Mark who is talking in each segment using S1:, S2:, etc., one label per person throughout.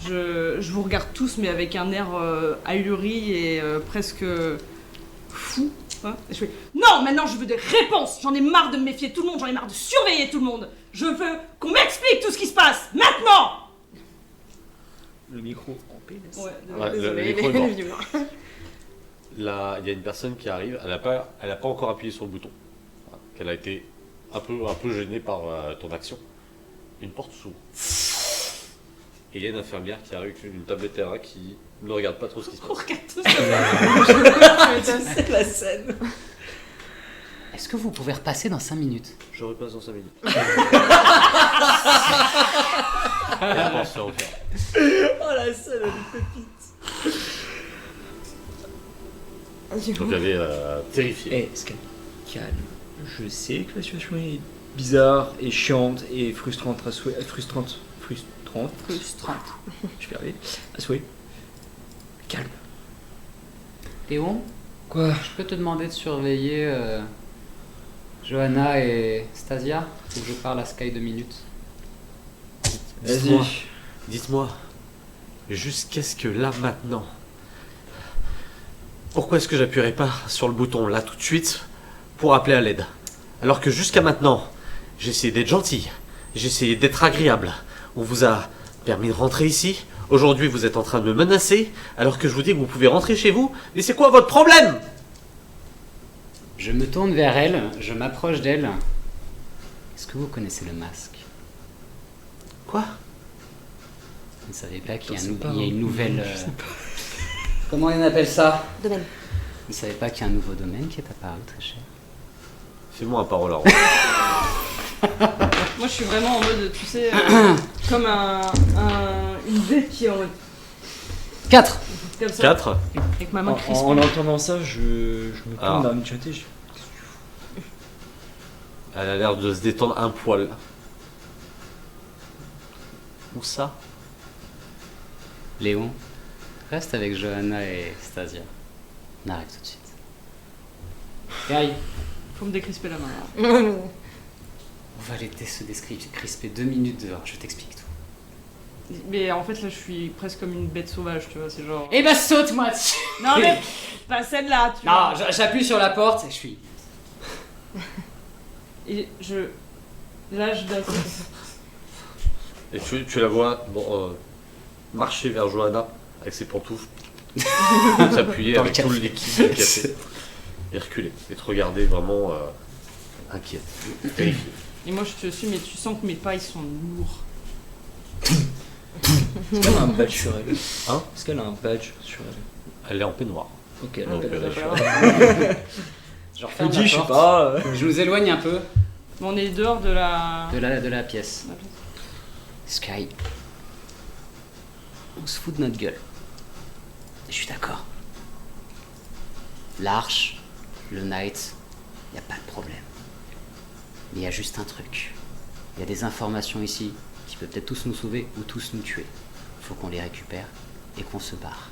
S1: Je vous regarde tous, mais avec un air ahuri et presque fou. Hein, et je fais non, maintenant je veux des réponses. J'en ai marre de me méfier de tout le monde, j'en ai marre de surveiller tout le monde. Je veux qu'on m'explique tout ce qui se passe, maintenant.
S2: Le micro en PLS.
S1: Ouais,
S3: désolé,
S4: le micro est mort.
S3: violent.
S4: Là, il y a une personne qui arrive, elle n'a pas encore appuyé sur le bouton. Elle a été un peu gênée par ton action. Une porte s'ouvre. Et il y a une infirmière qui arrive avec une tablette terrain qui ne regarde pas trop ce qui se
S1: On
S4: passe.
S1: regarde tous ça.
S3: C'est la scène.
S5: Est-ce que vous pouvez repasser dans 5 minutes?
S4: Je repasse dans 5 minutes. Attention,
S3: Oh la scène, elle est pépite.
S4: donc elle est terrifiée.
S2: Eh, Sky, calme. Je sais que la situation est bizarre et chiante et frustrante à souhait. Frustrante. Je vais y arriver. À souhait. Calme.
S5: Léon,
S2: Quoi?
S5: je peux te demander de surveiller Johanna et Stasia? Faut que je parle à Sky 2 minutes.
S2: Vas-y.
S4: Dites-moi, jusqu'à-ce que là, maintenant, pourquoi est-ce que j'appuierai pas sur le bouton là tout de suite pour appeler à l'aide? Alors que jusqu'à maintenant, j'ai essayé d'être gentil, j'ai essayé d'être agréable. On vous a permis de rentrer ici. Aujourd'hui, vous êtes en train de me menacer, alors que je vous dis que vous pouvez rentrer chez vous. Mais c'est quoi votre problème?
S5: Je me tourne vers elle, je m'approche d'elle. Est-ce que vous connaissez le masque?
S4: Quoi?
S5: Vous ne savez pas qu'il y a,
S2: Je sais pas,
S5: il y a une nouvelle...
S2: je sais pas.
S5: Comment on appelle ça?
S3: Domaine.
S5: Vous ne savez pas qu'il y a un nouveau domaine qui est apparu, très cher?
S4: Fais-moi un parole en
S1: Moi je suis vraiment en mode, tu sais, comme une bête qui est en mode
S5: 4.
S1: comme ça.
S4: 4.
S1: Avec ma main crispée.
S2: En entendant ça, je me
S4: Alors.
S2: tourne vers Michate.
S4: Elle a l'air de se détendre un poil. Où ça?
S5: Léon, reste avec Johanna et Stasia. On arrive tout de suite. Guy,
S1: Faut me décrisper la main. Là.
S5: on va laisser se crisper 2 minutes dehors, je t'explique tout.
S1: Mais en fait là je suis presque comme une bête sauvage, tu vois, c'est genre...
S5: Eh ben saute-moi dessus.
S1: Non mais pas celle-là, tu
S5: Non,
S1: vois.
S5: j'appuie sur la porte et je suis...
S1: Et là je dois...
S4: Et tu la vois marcher vers Johanna avec ses pantoufles, s'appuyer
S5: Dans le
S4: avec tout le
S5: café.
S4: liquide du café et reculer et te regarder vraiment inquiète, terrifiée.
S1: Et moi je te suis, mais tu sens que mes pas ils sont lourds.
S2: Est-ce qu'elle a un badge sur elle?
S4: Hein?
S2: Est-ce qu'elle a un badge sur elle?
S4: Elle est en peignoir.
S2: Ok, elle a un
S4: Donc,
S2: badge.
S5: Je
S2: Je
S5: referme
S2: dis,
S5: la
S2: je sais
S5: porte.
S2: pas.
S5: Je vous éloigne un peu
S1: Bon, on est dehors de la...
S5: de la pièce. Sky, on se fout de notre gueule. Je suis d'accord. L'Arche, le Knight, y a pas de problème. Mais il y a juste un truc. Il y a des informations ici qui peuvent peut-être tous nous sauver ou tous nous tuer. Faut qu'on les récupère et qu'on se barre.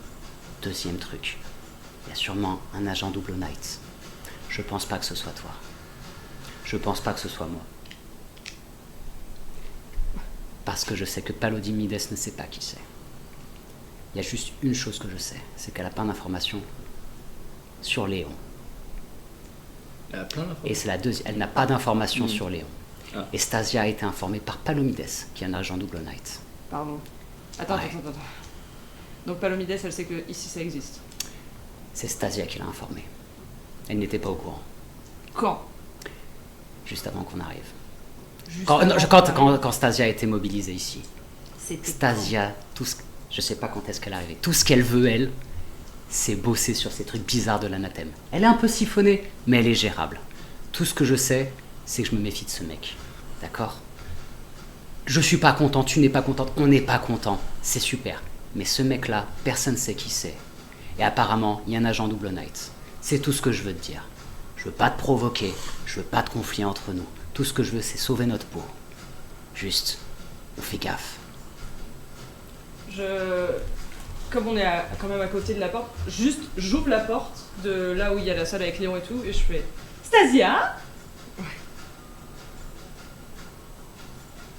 S5: Deuxième truc. Il y a sûrement un agent double Knight. Je pense pas que ce soit toi. Je pense pas que ce soit moi. Parce que je sais que Paladimides ne sait pas qui c'est. Il y a juste une chose que je sais, c'est qu'elle a plein d'informations sur Léon.
S2: Elle a plein d'infos.
S5: Et c'est la deuxième. Elle n'a pas d'informations sur Léon.
S2: Ah.
S5: Et Stasia a été informée par Palomides, qui est un agent double Knight.
S1: Pardon. Attends.
S5: Ouais.
S1: Donc Palomides, elle sait que ici ça existe.
S5: C'est Stasia qui l'a informée. Elle n'était pas au courant,
S1: Quand
S5: juste avant qu'on arrive.
S1: Juste
S5: Quand, non,
S1: avant.
S5: quand Stasia a été mobilisée ici.
S1: C'était
S5: Stasia, je sais pas quand est-ce qu'elle est arrivée. Tout ce qu'elle veut, elle, c'est bosser sur ces trucs bizarres de l'anathème. Elle est un peu siphonnée, mais elle est gérable. Tout ce que je sais, c'est que je me méfie de ce mec. D'accord? Je suis pas content, tu n'es pas contente, on n'est pas content. C'est super. Mais ce mec-là, personne ne sait qui c'est. Et apparemment, il y a un agent double Knight. C'est tout ce que je veux te dire. Je veux pas te provoquer, je veux pas de conflit entre nous. Tout ce que je veux, c'est sauver notre peau. Juste, on fait gaffe.
S1: Comme on est quand même à côté de la porte, juste j'ouvre la porte de là où il y a la salle avec Léon et tout, et je fais Stasia.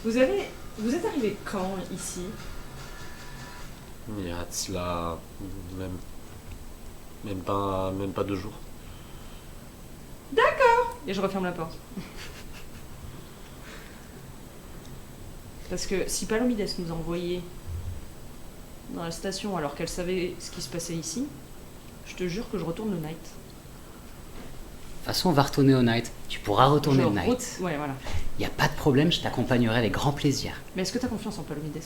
S1: Vous êtes arrivé quand ici?
S4: Il y a de cela même pas 2 jours.
S1: Et je referme la porte. Parce que si Palomides nous a envoyés dans la station alors qu'elle savait ce qui se passait ici, je te jure que je retourne le night.
S5: De toute façon, on va retourner au night. Tu pourras retourner au night.
S1: Ouais, voilà.
S5: Y a pas de problème, je t'accompagnerai avec grand plaisir.
S1: Mais est-ce que t'as confiance en Palomides?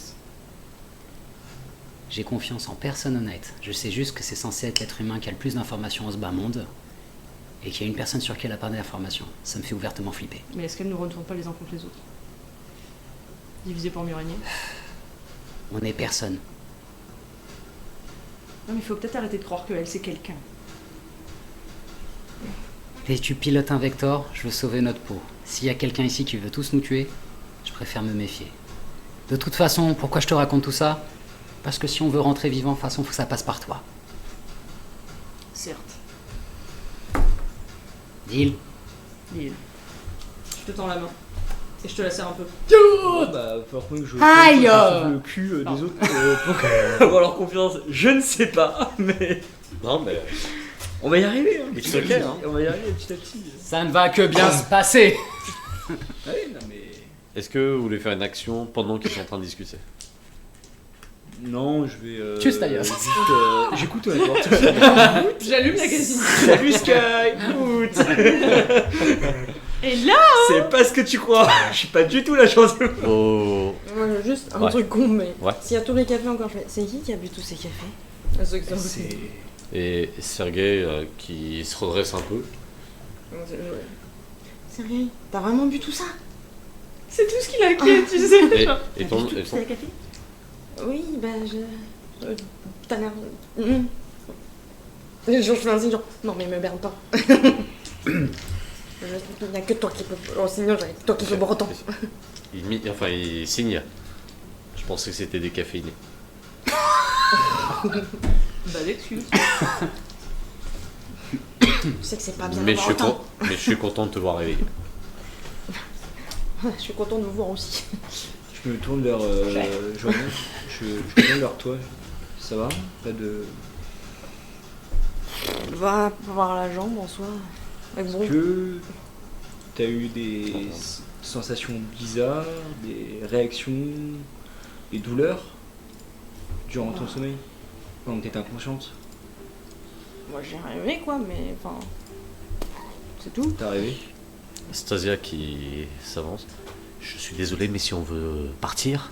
S5: J'ai confiance en personne au night. Je sais juste que c'est censé être l'être humain qui a le plus d'informations en ce bas monde. Et qu'il y a une personne sur qui elle a pas d'informations. Ça me fait ouvertement flipper.
S1: Mais est-ce qu'elle ne retourne pas les uns contre les autres? Divisé pour mieux régner?
S5: On est personne.
S1: Non mais il faut peut-être arrêter de croire qu'elle c'est quelqu'un.
S5: Et tu pilotes un Vector, je veux sauver notre peau. S'il y a quelqu'un ici qui veut tous nous tuer, je préfère me méfier. De toute façon, pourquoi je te raconte tout ça? Parce que si on veut rentrer vivant, de toute façon, faut que ça passe par toi.
S1: Certes.
S5: Deal?
S1: Deal. Je te tends la main. Et je te la serre un peu.
S2: Bon, bah, par contre, je
S5: Aïe
S2: sauve le cul des autres pour avoir leur confiance. Je ne sais pas, mais
S4: Non, mais
S2: on va y arriver. Hein.
S4: It's okay, hein.
S2: On va y arriver petit à petit.
S5: Ça ne va que bien se passer.
S2: Allez, non mais.
S4: est-ce que vous voulez faire une action pendant qu'ils sont en train de discuter?
S2: Non, je vais.
S5: Tchuss, d'ailleurs.
S2: juste, j'écoute la porte.
S1: J'allume la casine.
S2: Salut Sky. Écoute.
S1: Et là,
S2: C'est pas ce que tu crois. Je suis pas du tout la chance.
S4: Oh.
S6: Moi, j'ai juste un
S4: Ouais.
S6: truc con, mais
S4: Ouais.
S6: s'il y a tous les cafés encore, je fais, c'est qui a bu tous ces cafés? Ceux qui sont-
S2: C'est.
S4: Et Sergei qui se redresse un peu.
S6: Sergei, t'as vraiment bu tout ça?
S1: c'est tout ce qu'il a qui tu sais.
S4: Et,
S1: genre.
S4: et
S6: T'as
S4: ton,
S6: bu tous
S4: et ton-
S6: ces cafés? Oui, bah je... T'as l'air... Je fais un signe genre, non mais me berne pas. Il n'y a que toi qui peux... Oh sinon, toi qui peux boire autant.
S4: il signe. Je pensais que c'était décaféiné.
S1: Bah d'excuses.
S6: Je sais que c'est pas bien
S4: Mais je,
S6: d'avoir
S4: suis
S6: autant.
S4: mais je suis content de te voir réveillé.
S6: Je suis content de vous voir aussi.
S2: Je me tourne vers Johannes. Je me tourne vers toi. Ça va? Pas de.
S6: Va voir la jambe en soi. Mais bon,
S2: Est-ce que t'as eu des sensations bizarres, des réactions, des douleurs durant ton sommeil? Pendant que t'étais inconsciente?
S6: moi j'ai rêvé quoi, mais enfin... C'est tout.
S2: T'as rêvé?
S4: Stasia qui s'avance. Je suis désolé, mais si on veut partir.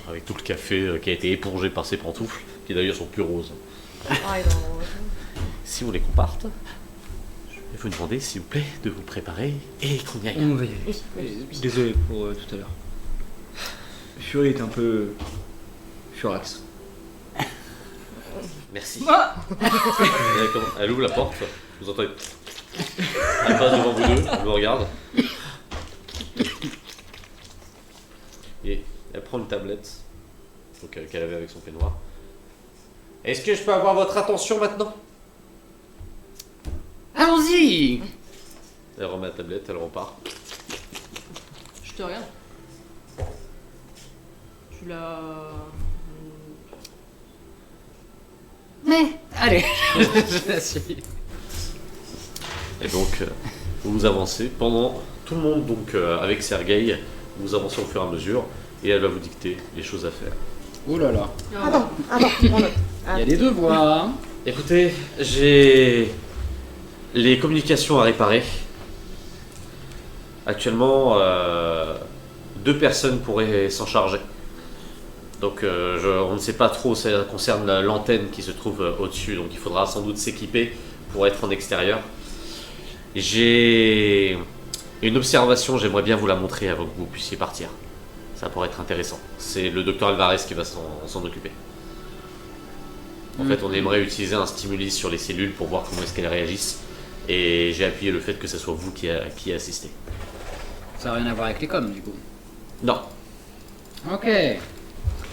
S4: Avec tout le café qui a été épongé par ses pantoufles, qui d'ailleurs sont plus roses.
S6: Ah,
S4: Si vous voulez qu'on parte, je vais vous demander, s'il vous plaît, de vous préparer et qu'on y aille.
S2: On va y aller. Désolé pour tout à l'heure. Fury est un peu furax.
S4: Merci. Elle ouvre la porte, vous entendez. Elle passe devant vous deux, elle vous regarde. Et elle prend une tablette donc, qu'elle avait avec son peignoir. Est-ce que je peux avoir votre attention maintenant?
S5: Allons-y.
S4: Elle remet la tablette, elle repart.
S1: Je te regarde. Tu l'as.
S5: Mais, allez, je la suis.
S4: Et donc, vous avancez pendant tout le monde, donc avec Sergei, vous avancez au fur et à mesure, et elle va vous dicter les choses à faire.
S5: Oh là là.
S6: Attends, on note.
S5: Il y a des devoirs.
S4: Écoutez, j'ai les communications à réparer. Actuellement, 2 personnes pourraient s'en charger. Donc on ne sait pas trop, ça concerne l'antenne qui se trouve au-dessus, donc il faudra sans doute s'équiper pour être en extérieur. J'ai une observation, j'aimerais bien vous la montrer avant que vous puissiez partir. Ça pourrait être intéressant. C'est le docteur Alvarez qui va s'en occuper. En fait, on aimerait utiliser un stimuli sur les cellules pour voir comment est-ce qu'elles réagissent. Et j'ai appuyé le fait que ce soit vous qui assistez.
S5: Ça n'a rien à voir avec les coms, du coup.
S4: Non.
S5: Ok.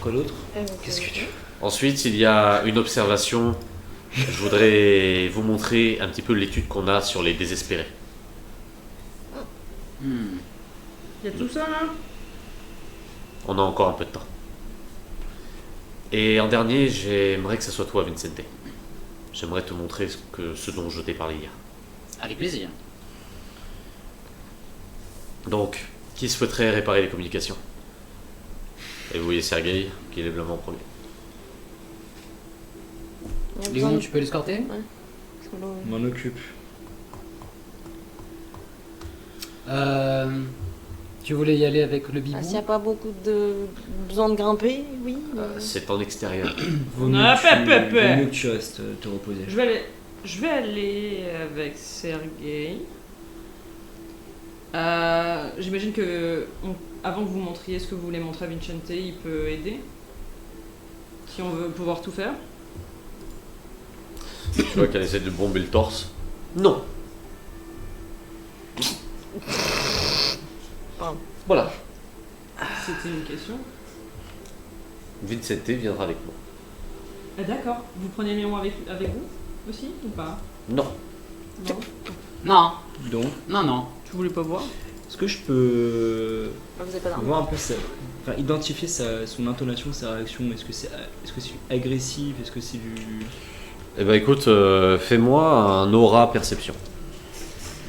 S2: Quoi d'autre?
S6: Qu'est-ce que tu...
S4: Ensuite, il y a une observation. Je voudrais vous montrer un petit peu l'étude qu'on a sur les désespérés.
S1: Y a tout ça là?
S4: On a encore un peu de temps. Et en dernier, j'aimerais que ce soit toi, Vincente. J'aimerais te montrer ce dont je t'ai parlé hier.
S5: Avec plaisir.
S4: Donc, qui souhaiterait réparer les communications? Et vous voyez Sergueï qui lève la main en premier.
S6: Il y a besoin
S5: Léon,
S6: de-
S5: tu peux l'escorter?
S6: Parce que là,
S2: M'en occupe.
S5: Tu voulais y aller avec le bibou?
S6: S'il n'y a pas beaucoup de besoin de grimper, oui.
S4: C'est en extérieur.
S2: Vaut mieux,
S1: Ah,
S2: que,
S1: pep,
S2: tu,
S1: pep.
S2: vaut mieux que tu restes te reposer.
S1: Je vais aller avec Sergei. J'imagine que avant que vous montriez ce que vous voulez montrer à Vincente, il peut aider. Si on veut pouvoir tout faire.
S4: Tu vois qu'elle essaie de bomber le torse. Non. Voilà.
S1: C'était une question.
S4: Vincente viendra avec moi.
S1: Ah, d'accord. Vous prenez Léon avec vous aussi ou pas?
S4: Non.
S1: Non.
S5: Non,
S2: Donc,
S5: non.
S1: Tu voulais pas voir?
S2: est-ce que je peux
S6: Vous n'avez pas d'armes.
S2: voir un peu enfin, identifier son intonation, sa réaction? Est-ce que c'est agressif? Est-ce que c'est du...
S4: Eh ben écoute, fais-moi un aura perception.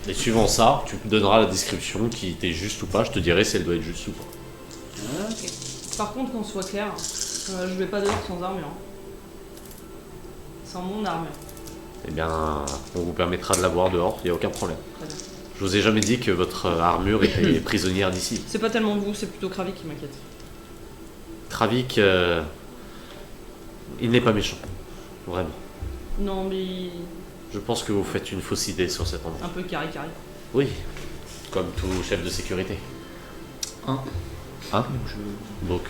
S4: Et suivant ça, tu me donneras la description qui était juste ou pas. Je te dirai si elle doit être juste ou pas.
S1: Ok. Par contre, qu'on soit clair, je vais pas dehors sans armure. Sans mon armure.
S4: Eh bien, on vous permettra de la voir dehors, il n'y a aucun problème.
S1: Très bien.
S4: Je vous ai jamais dit que votre armure était prisonnière d'ici.
S1: C'est pas tellement vous, c'est plutôt Kravik qui m'inquiète.
S4: Travik, il n'est pas méchant. Vraiment.
S1: Non, mais
S4: Je pense que vous faites une fausse idée sur cet endroit.
S1: un peu carré.
S4: Oui, comme tout chef de sécurité.
S2: Hein?
S4: Hein?
S2: Je...
S4: Donc,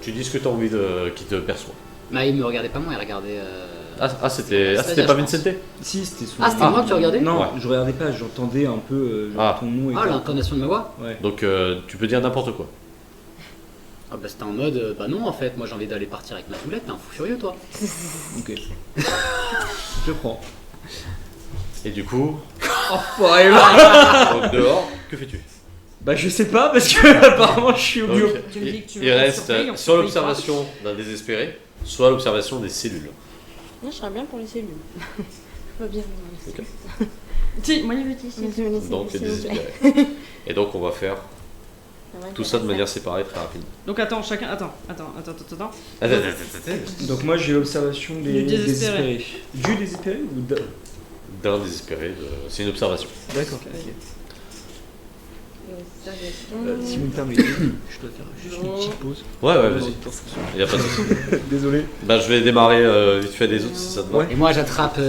S4: tu dis ce que tu as envie qui te perçoit.
S5: Bah, il me regardait pas moi, il regardait.
S4: C'était
S5: C'est-à-dire,
S4: pas
S5: je pense.
S4: Vincente?
S2: Si, c'était son...
S5: Ah, c'était moi que tu regardais?
S2: Non,
S4: Ouais.
S2: je regardais pas, j'entendais un peu ton nom et
S5: Ah,
S2: tout.
S5: l'intonation de ma voix?
S2: Ouais.
S4: Donc, tu peux dire n'importe quoi.
S5: Ah, bah, c'était en mode, bah non, en fait, moi j'ai envie d'aller partir avec ma toulette, t'es un fou furieux, toi.
S2: Ok. Je prends.
S4: Et du coup,
S2: Enfoiré.
S4: donc dehors, que fais-tu?
S2: Bah je sais pas parce que apparemment je suis au
S4: Donc,
S2: bureau.
S1: Tu me dis que tu veux
S4: il
S1: qu'on
S4: reste
S1: surveille, on
S4: soit
S1: surveille
S4: l'observation d'un désespéré, soit l'observation des cellules.
S6: Moi, je serais bien pour les cellules. Je veux bien.
S4: Ok.
S1: Si, moi il veut ici.
S4: Donc,
S6: s'il vous plaît.
S4: désespéré. Et donc, on va faire
S6: C'est vrai
S4: tout
S6: que
S4: ça de
S6: ça
S4: manière séparée très rapide.
S1: Donc attends, chacun. Attends.
S2: Donc moi j'ai l'observation
S1: Du
S2: des
S1: désespéré.
S2: désespérés. Du désespéré ou d'un?
S4: D'un désespéré, c'est une observation.
S2: D'accord.
S6: fait.
S2: Si vous me permettez, je dois faire juste une petite pause.
S4: Ouais, vas-y. Y a pas de souci.
S2: Désolé.
S4: Bah, je vais démarrer vite fait des autres si ça te va.
S2: Ouais.
S5: Et moi j'attrape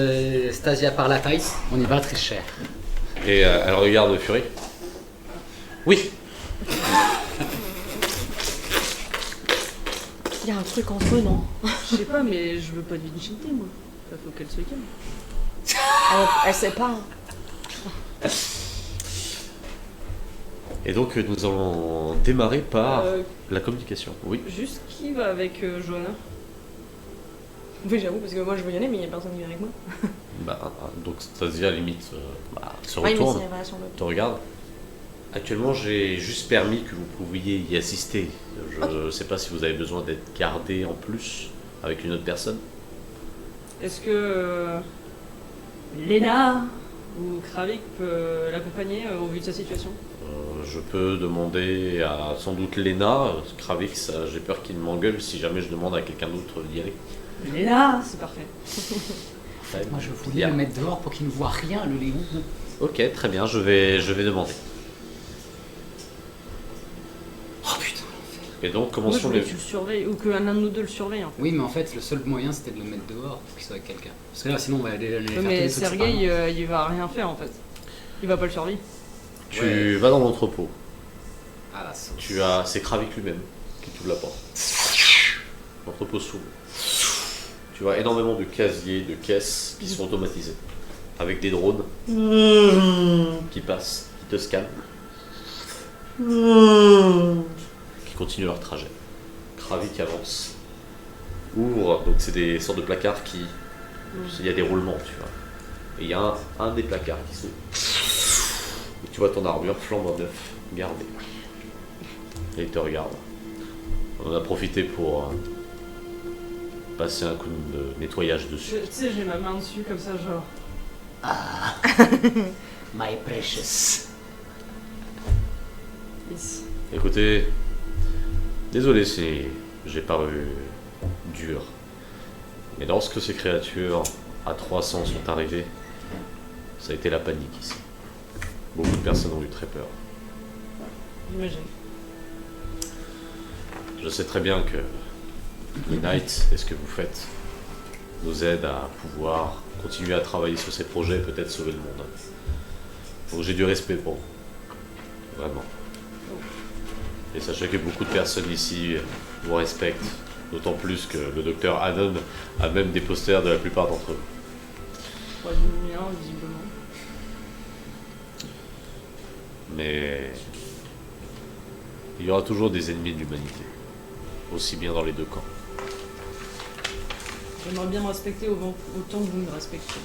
S5: Stasia par la taille, on y va très cher.
S4: Et elle regarde Fury. Oui.
S6: Il y a un truc entre eux, non?
S1: Je sais pas, mais je veux pas de Vincente, moi. Ça faut qu'elle se calme.
S6: Elle sait pas.
S4: Et donc, nous allons démarrer par
S1: Euh,
S4: la communication. Oui.
S1: juste qui va avec Johanna?
S6: Oui, j'avoue, parce que moi je veux y aller, mais il y a personne qui vient avec moi.
S4: Bah, donc, Stasia, limite, se
S6: Oui, mais
S4: retourne,
S6: c'est relation de.
S4: te regarde. Actuellement, j'ai juste permis que vous pouviez y assister. Je sais pas si vous avez besoin d'être gardé en plus avec une autre personne.
S1: Est-ce que Léna ou Kravik peut l'accompagner au vu de sa situation?
S4: Je peux demander à sans doute Lena. Kravik, j'ai peur qu'il m'engueule si jamais je demande à quelqu'un d'autre d'y aller.
S1: Léna, c'est parfait.
S5: Moi je voulais
S4: Bien.
S5: le mettre dehors pour qu'il ne voit rien, le Léon.
S4: Ok, très bien, je vais demander.
S5: Oh putain.
S4: Et donc,
S1: Moi, je
S4: commençons
S1: voulais
S4: les...
S1: que tu le surveilles ou qu'un de nous deux le surveille. En fait.
S5: Oui, mais en fait, le seul moyen c'était de le mettre dehors pour qu'il soit avec quelqu'un. Parce que là, sinon, on va aller faire tous
S1: Mais
S5: les trucs
S1: Sergei,
S5: séparément.
S1: il va rien faire en fait. Il va pas le surveiller.
S4: Tu vas dans l'entrepôt.
S5: Ah, la sauce.
S4: C'est Kravik lui-même qui t'ouvre la porte. L'entrepôt s'ouvre. Tu vois énormément de casiers, de caisses qui sont automatisés. Avec des drones qui passent, qui te scannent. Qui continuent leur trajet. Kravik avance. Ouvre, donc c'est des sortes de placards qui... Il y a des roulements, tu vois. Et il y a un des placards qui s'ouvre. Et tu vois ton armure flambant neuf, gardée. Et il te regarde. On en a profité pour passer un coup de nettoyage dessus.
S1: Tu sais, j'ai ma main dessus comme ça, genre.
S5: My precious.
S1: Yes.
S4: Écoutez, désolé si j'ai paru dur, mais lorsque ces créatures à 300 sont arrivées, ça a été la panique ici. Beaucoup de personnes ont eu très peur.
S1: J'imagine.
S4: Je sais très bien que Knight et ce que vous faites nous aide à pouvoir continuer à travailler sur ces projets et peut-être sauver le monde. Donc j'ai du respect pour vous. Vraiment. Et sachez que beaucoup de personnes ici vous respectent, d'autant plus que le docteur Hannon a même des posters de la plupart d'entre eux.
S1: Pas du mien, visiblement.
S4: Mais il y aura toujours des ennemis de l'humanité, aussi bien dans les deux camps.
S1: J'aimerais bien me respecter autant que vous me respectez.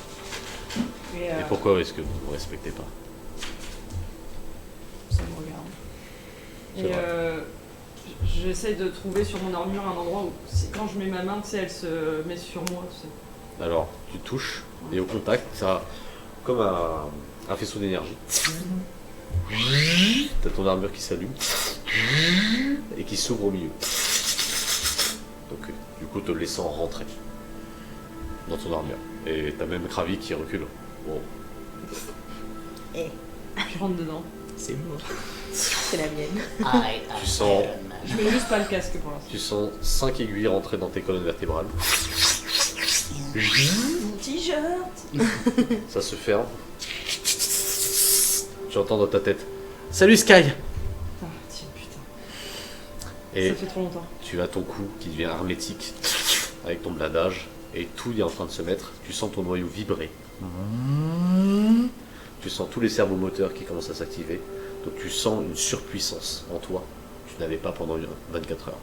S1: Et
S4: Et pourquoi est-ce que vous ne me respectez pas?
S1: ça me regarde.
S4: C'est
S1: Et
S4: vrai.
S1: j'essaye de trouver sur mon armure un endroit où, quand je mets ma main, tu sais, elle se met sur moi. Tu sais.
S4: Alors, tu touches, et au contact, ça comme un faisceau d'énergie. T'as ton armure qui s'allume et qui s'ouvre au milieu. Donc, du coup, te laissant rentrer dans ton armure. Et t'as même Kravi qui recule. Wow.
S1: Je rentre dedans.
S3: C'est moi.
S6: C'est la mienne.
S4: Tu sens,
S1: Je mets juste pas le casque pour l'instant.
S4: tu sens 5 aiguilles rentrer dans tes colonnes vertébrales.
S6: Mon t-shirt.
S4: Ça se ferme. Tu entends dans ta tête: Salut Sky!
S1: Ah, tiens, putain.
S4: Et
S1: Ça fait trop longtemps.
S4: tu as ton cou qui devient hermétique avec ton bladage et tout est en train de se mettre. Tu sens ton noyau vibrer. Tu sens tous les servomoteurs qui commencent à s'activer. Donc tu sens une surpuissance en toi que tu n'avais pas pendant 24 heures.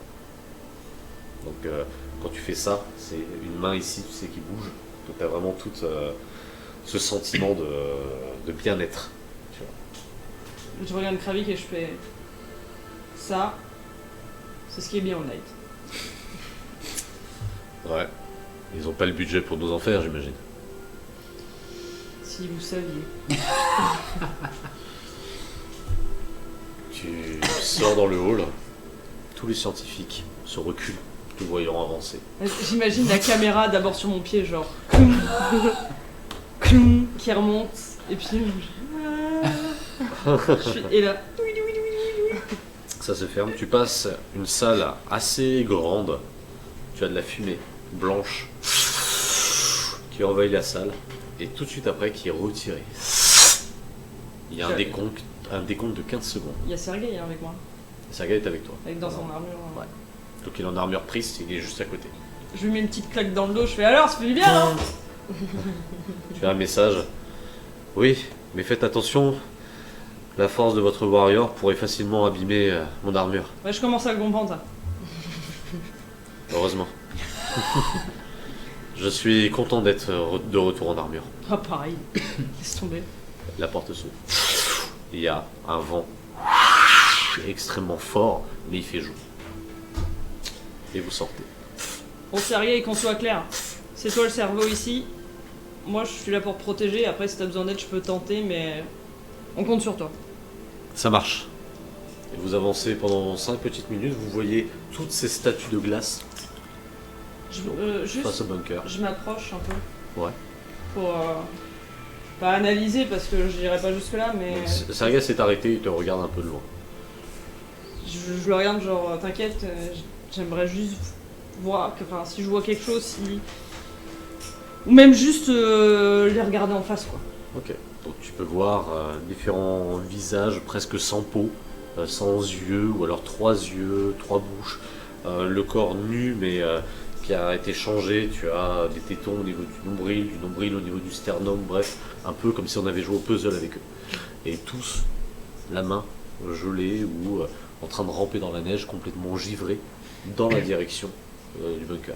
S4: Donc quand tu fais ça, c'est une main ici, tu sais, qui bouge. Donc tu as vraiment tout ce sentiment de bien-être. Tu vois.
S1: Je regarde Kravik et je fais. Ça, c'est ce qui est bien au night.
S4: Ouais. Ils ont pas le budget pour nous en faire, j'imagine.
S1: Si vous saviez.
S4: Tu sors dans le hall, tous les scientifiques se reculent, te voyant avancer.
S1: J'imagine la caméra d'abord sur mon pied, genre. Cloum, cloum, qui remonte. Et puis. Et là.
S4: Ça se ferme, tu passes une salle assez grande, tu as de la fumée blanche qui envahit la salle, et tout de suite après qui est retirée. Il y a un décompte de 15 secondes.
S1: Il y a Sergei avec moi.
S4: Sergei est avec toi.
S1: Avec dans son armure.
S4: Ouais. Donc il est en armure prise, il est juste à côté.
S1: Je lui mets une petite claque dans le dos, je fais alors, ça fait du bien, hein.
S4: Tu as un message. Oui, mais faites attention, la force de votre warrior pourrait facilement abîmer mon armure.
S1: Ouais, je commence à le comprendre, ça.
S4: Heureusement. Je suis content d'être de retour en armure.
S1: Ah, pareil. Laisse tomber.
S4: La porte s'ouvre. Il y a un vent extrêmement fort, mais il fait jour. Et vous sortez.
S1: Bon, Sergei, qu'on soit clair. C'est toi le cerveau ici. Moi, je suis là pour te protéger. Après, si t'as besoin d'aide, je peux tenter, mais on compte sur toi.
S4: Ça marche. Et vous avancez pendant 5 petites minutes, vous voyez toutes ces statues de glace
S1: Juste,
S4: face au bunker.
S1: je m'approche un peu.
S4: Ouais.
S1: Pour pas analyser, parce que je n'irai pas jusque-là, mais
S4: Sergei s'est arrêté, il te regarde un peu de loin.
S1: je le regarde, genre, t'inquiète, j'aimerais juste voir, enfin, si je vois quelque chose, si. Ou même juste les regarder en face, quoi.
S4: Ok. Donc tu peux voir différents visages presque sans peau, sans yeux, ou alors 3 yeux, 3 bouches, le corps nu mais qui a été changé. Tu as des tétons au niveau du nombril au niveau du sternum, bref, un peu comme si on avait joué au puzzle avec eux. Et tous, la main gelée ou en train de ramper dans la neige, complètement givrés, dans la direction du bunker.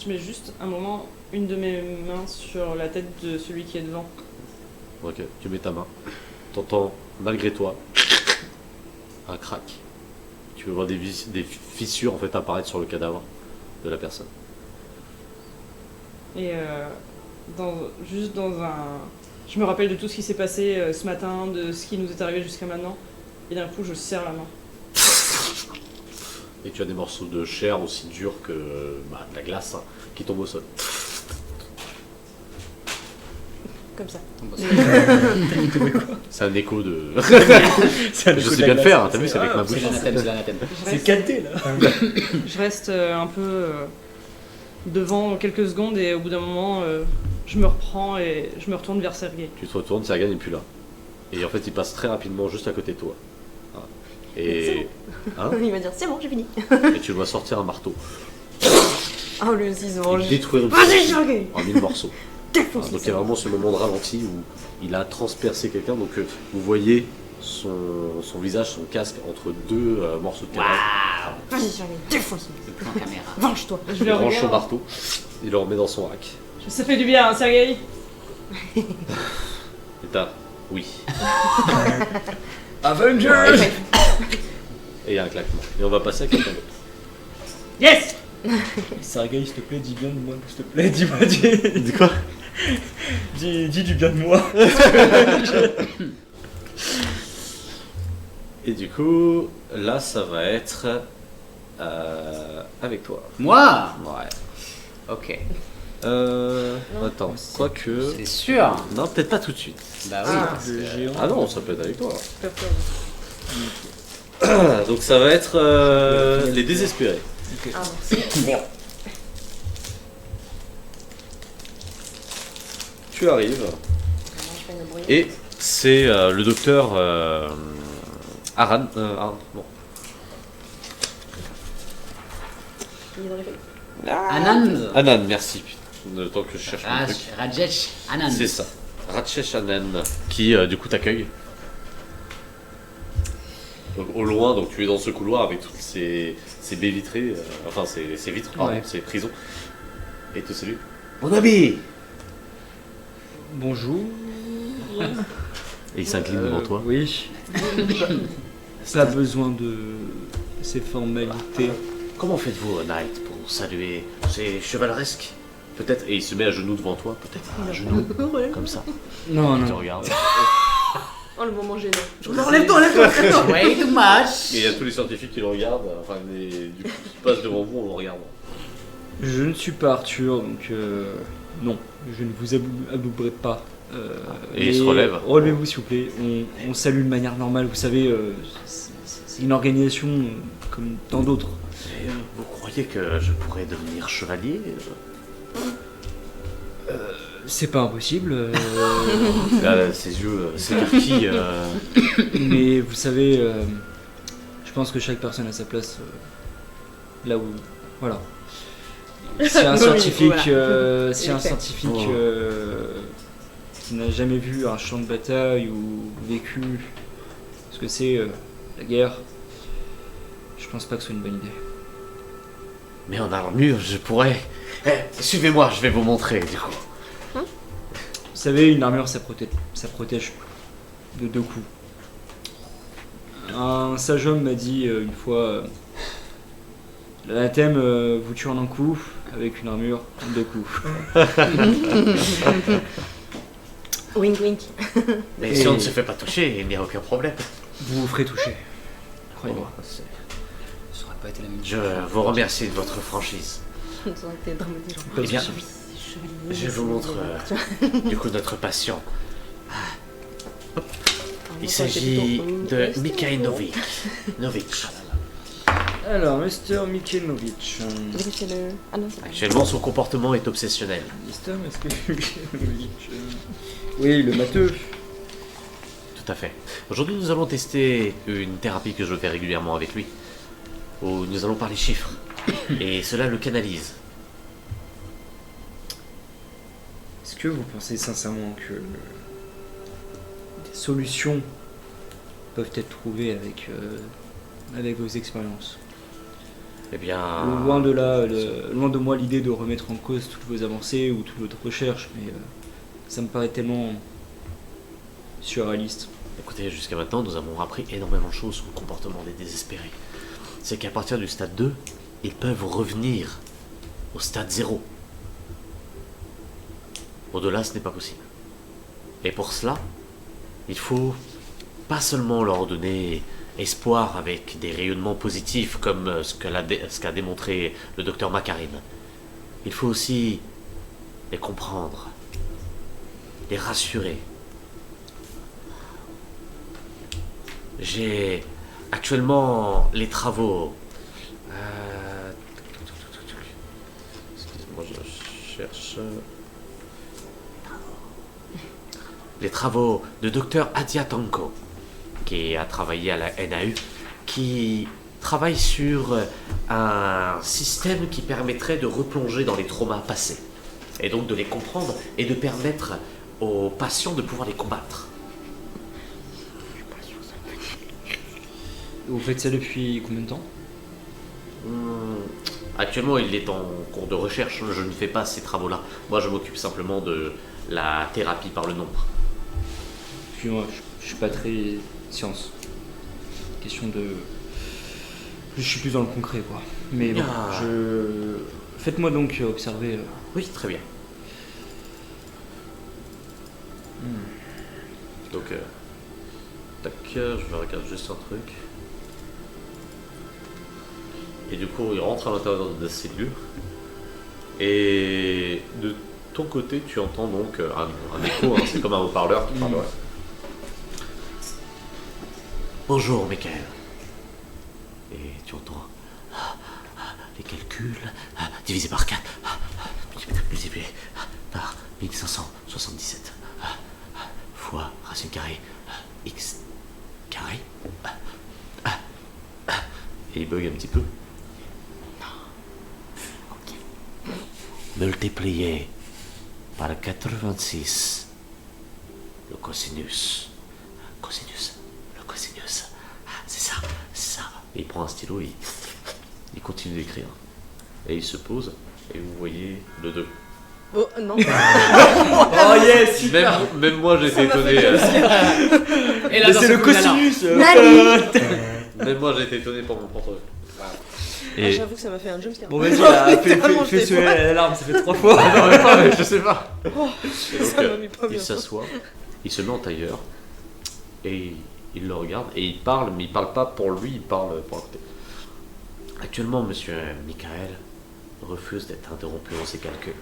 S1: Je mets juste un moment une de mes mains sur la tête de celui qui est devant.
S4: Ok, tu mets ta main. T'entends, malgré toi, un crack. Tu peux voir des fissures en fait apparaître sur le cadavre de la personne.
S1: Et juste dans un... Je me rappelle de tout ce qui s'est passé ce matin, de ce qui nous est arrivé jusqu'à maintenant. Et d'un coup, je serre la main.
S4: Et tu as des morceaux de chair aussi durs que de la glace hein, qui tombent au sol.
S6: Comme ça.
S4: C'est un écho de...
S2: C'est un
S4: Je
S2: écho
S4: sais
S2: de
S4: bien
S2: la
S4: le faire,
S2: glace,
S4: hein, t'as vu, c'est avec ma bouche.
S5: C'est l'anathème, c'est l'anathème.
S1: Je reste,
S2: 4D là.
S1: je reste un peu devant quelques secondes et au bout d'un moment, je me reprends et je me retourne vers Sergei.
S4: Tu te retournes, Sergei n'est plus là. Et en fait, il passe très rapidement juste à côté de toi. Voilà. Et... Hein
S6: Il va dire c'est bon, j'ai fini.
S4: Et tu dois sortir un marteau.
S6: Oh le ciseau.
S4: Et détruire une
S6: Vas-y,
S4: personne
S6: Sergei.
S4: en 1000 morceaux.
S6: Défonce.
S4: Donc il y a vraiment ce moment de ralenti où il a transpercé quelqu'un. Donc vous voyez son visage, son casque entre deux morceaux de cadavre.
S6: Vas-y, Sergei. Défonce.
S5: En caméra.
S6: Venge-toi.
S1: Je
S4: Il
S1: le
S4: range son
S1: regarde.
S4: marteau, il le remet dans son rack.
S1: Ça fait du bien, hein, Sergei.
S4: Et t'as... Oui.
S2: Avengers.
S4: Et il y a un claquement. Et on va passer à quelqu'un d'autre.
S1: Yes.
S2: Sergei, s'il te plaît, dis bien de moi, s'il te plaît, dis-moi,
S4: Dis quoi?
S2: dis du bien de moi.
S4: Et du coup, là ça va être avec toi.
S5: Moi?
S4: Ouais.
S5: Ok.
S4: Attends, quoique...
S5: C'est sûr.
S4: Non, peut-être pas tout de suite.
S5: Bah oui. parce
S2: Le
S5: que-
S2: géant.
S4: Ah non, ça peut être avec toi.
S1: J'ai peur.
S4: Donc ça va être les désespérés.
S2: Ok.
S6: Ah, merci.
S4: Tu arrives
S6: Je fais une bruit.
S4: et c'est le docteur Aran. Non.
S6: Il est dans les feuilles.
S5: Anan.
S4: Anan, merci. Le temps que je cherche mon truc.
S5: Rajesh Anan.
S4: C'est ça. Rajesh Anan qui du coup t'accueille. Donc au loin, donc tu es dans ce couloir avec toutes ces baies vitrées, enfin ces vitres, pardon,
S2: Ouais.
S4: ces prisons. Et il te salue. Mon ami.
S2: Bonjour.
S4: Et il s'incline devant toi.
S2: Oui. Pas besoin de ces formalités.
S4: Comment faites-vous, Knight, pour saluer? C'est chevaleresque? Peut-être. Et il se met à genoux devant toi, peut-être à genoux,
S6: Ouais.
S4: comme ça.
S2: Non,
S4: Il te
S2: non.
S4: regarde.
S6: Oh le moment gênant.
S1: Enlève-toi.
S5: Way too much.
S4: Et il y a tous les scientifiques qui le regardent, enfin, du coup, qui passent devant vous en le regardant.
S2: Je ne suis pas Arthur, donc non, je ne vous abouberai pas.
S4: Et il se relève.
S2: Relevez-vous s'il vous plaît. On salue de manière normale. Vous savez, c'est une organisation comme tant d'autres.
S4: Et, vous croyez que je pourrais devenir chevalier?
S2: C'est pas impossible,
S4: Là, ses yeux s'écarquillent.
S2: mais vous savez, je pense que chaque personne a sa place là où, voilà. Si un
S6: Oui,
S2: scientifique,
S6: voilà.
S2: si un
S6: Effet.
S2: scientifique
S4: Oh.
S2: qui n'a jamais vu un champ de bataille ou vécu ce que c'est la guerre, je pense pas que ce soit une bonne idée.
S4: Mais en armure, je pourrais. Eh, suivez-moi, je vais vous montrer, du coup.
S2: Vous savez, une armure, ça protège de deux coups. Un sage homme m'a dit une fois, l'anathème vous tue en un coup, avec une armure en deux coups.
S6: Wink wink.
S4: Mais
S2: Et-
S4: si on ne se fait pas toucher, il n'y a aucun problème.
S2: Vous vous ferez toucher. Croyez-moi.
S5: Ça aurait pas été la même
S4: Je vous remercie de votre franchise.
S6: On dirait que t'es dramatique, genre.
S2: Pas de
S4: Eh bien,
S2: soucis.
S4: je vous montre du coup notre patient. Il s'agit de Mikhail Novik.
S2: Alors, Mr. Mikhaïlovitch.
S6: C'est le. Ah non, c'est pas.
S4: Actuellement, son comportement est obsessionnel.
S2: Mr. Mikhaïlovitch. Oui, le matheux.
S4: Tout à fait. Aujourd'hui, nous allons tester une thérapie que je fais régulièrement avec lui, où nous allons parler chiffres. Et cela le canalise.
S2: Est-ce que vous pensez sincèrement que des solutions peuvent être trouvées avec vos expériences?
S4: Eh bien...
S2: Loin de là, loin de moi l'idée de remettre en cause toutes vos avancées ou toute votre recherche, mais ça me paraît tellement surréaliste.
S4: Écoutez, jusqu'à maintenant, nous avons appris énormément de choses sur le comportement des désespérés. c'est qu'à partir du stade 2, ils peuvent revenir au stade 0. Au-delà, ce n'est pas possible. Et pour cela, il faut pas seulement leur donner espoir avec des rayonnements positifs comme ce qu'a démontré le docteur Macarin. Il faut aussi les comprendre, les rassurer. J'ai actuellement les travaux. Excuse-moi, je cherche. Les travaux de Dr Adiatanko, qui a travaillé à la NAU, qui travaille sur un système qui permettrait de replonger dans les traumas passés, et donc de les comprendre et de permettre aux patients de pouvoir les combattre.
S2: Vous faites ça depuis combien de temps?
S4: Actuellement, il est en cours de recherche, je ne fais pas ces travaux-là. Moi, je m'occupe simplement de la thérapie par le nombre.
S2: Puis moi, je suis pas très science. Question de... Je suis plus dans le concret, quoi. Mais bon, Faites-moi donc observer...
S4: Oui, très bien. Donc, tac, je vais regarder juste un truc. Et du coup, il rentre à l'intérieur de la cellule. Et de ton côté, tu entends donc un écho, hein, c'est comme un haut-parleur qui parle. Ouais. Bonjour, Michael. Et tu entends les calculs divisé par 4, multiplié par 1577, fois racine carrée x carré. Et il bug un petit peu. Multiplié par 86, le cosinus. Le cosinus. C'est ça. Et il prend un stylo et il continue d'écrire. Et il se pose et vous voyez le 2.
S6: Oh non.
S3: Oh yes, super.
S4: Même moi j'étais étonné.
S5: Et là,
S3: Mais
S5: dans
S3: c'est
S5: ce
S3: le
S5: coup-là, là.
S3: cosinus.
S4: Même moi j'ai été étonné par mon propre.
S6: Ah,
S4: Et
S6: j'avoue que ça m'a fait un jumpscare.
S3: Bon vas-y, là,
S6: Littéralement,
S3: fais
S6: je
S3: sonner
S6: l'ai
S3: l'alarme, ça fait 3 fois.
S4: je sais pas. Et donc,
S6: Ça m'a mis pas bien.
S4: il s'assoit, il se met en tailleur et il le regarde et il parle, mais il parle pas pour lui, il parle pour le côté. Actuellement, monsieur Michael refuse d'être interrompu dans ses calculs.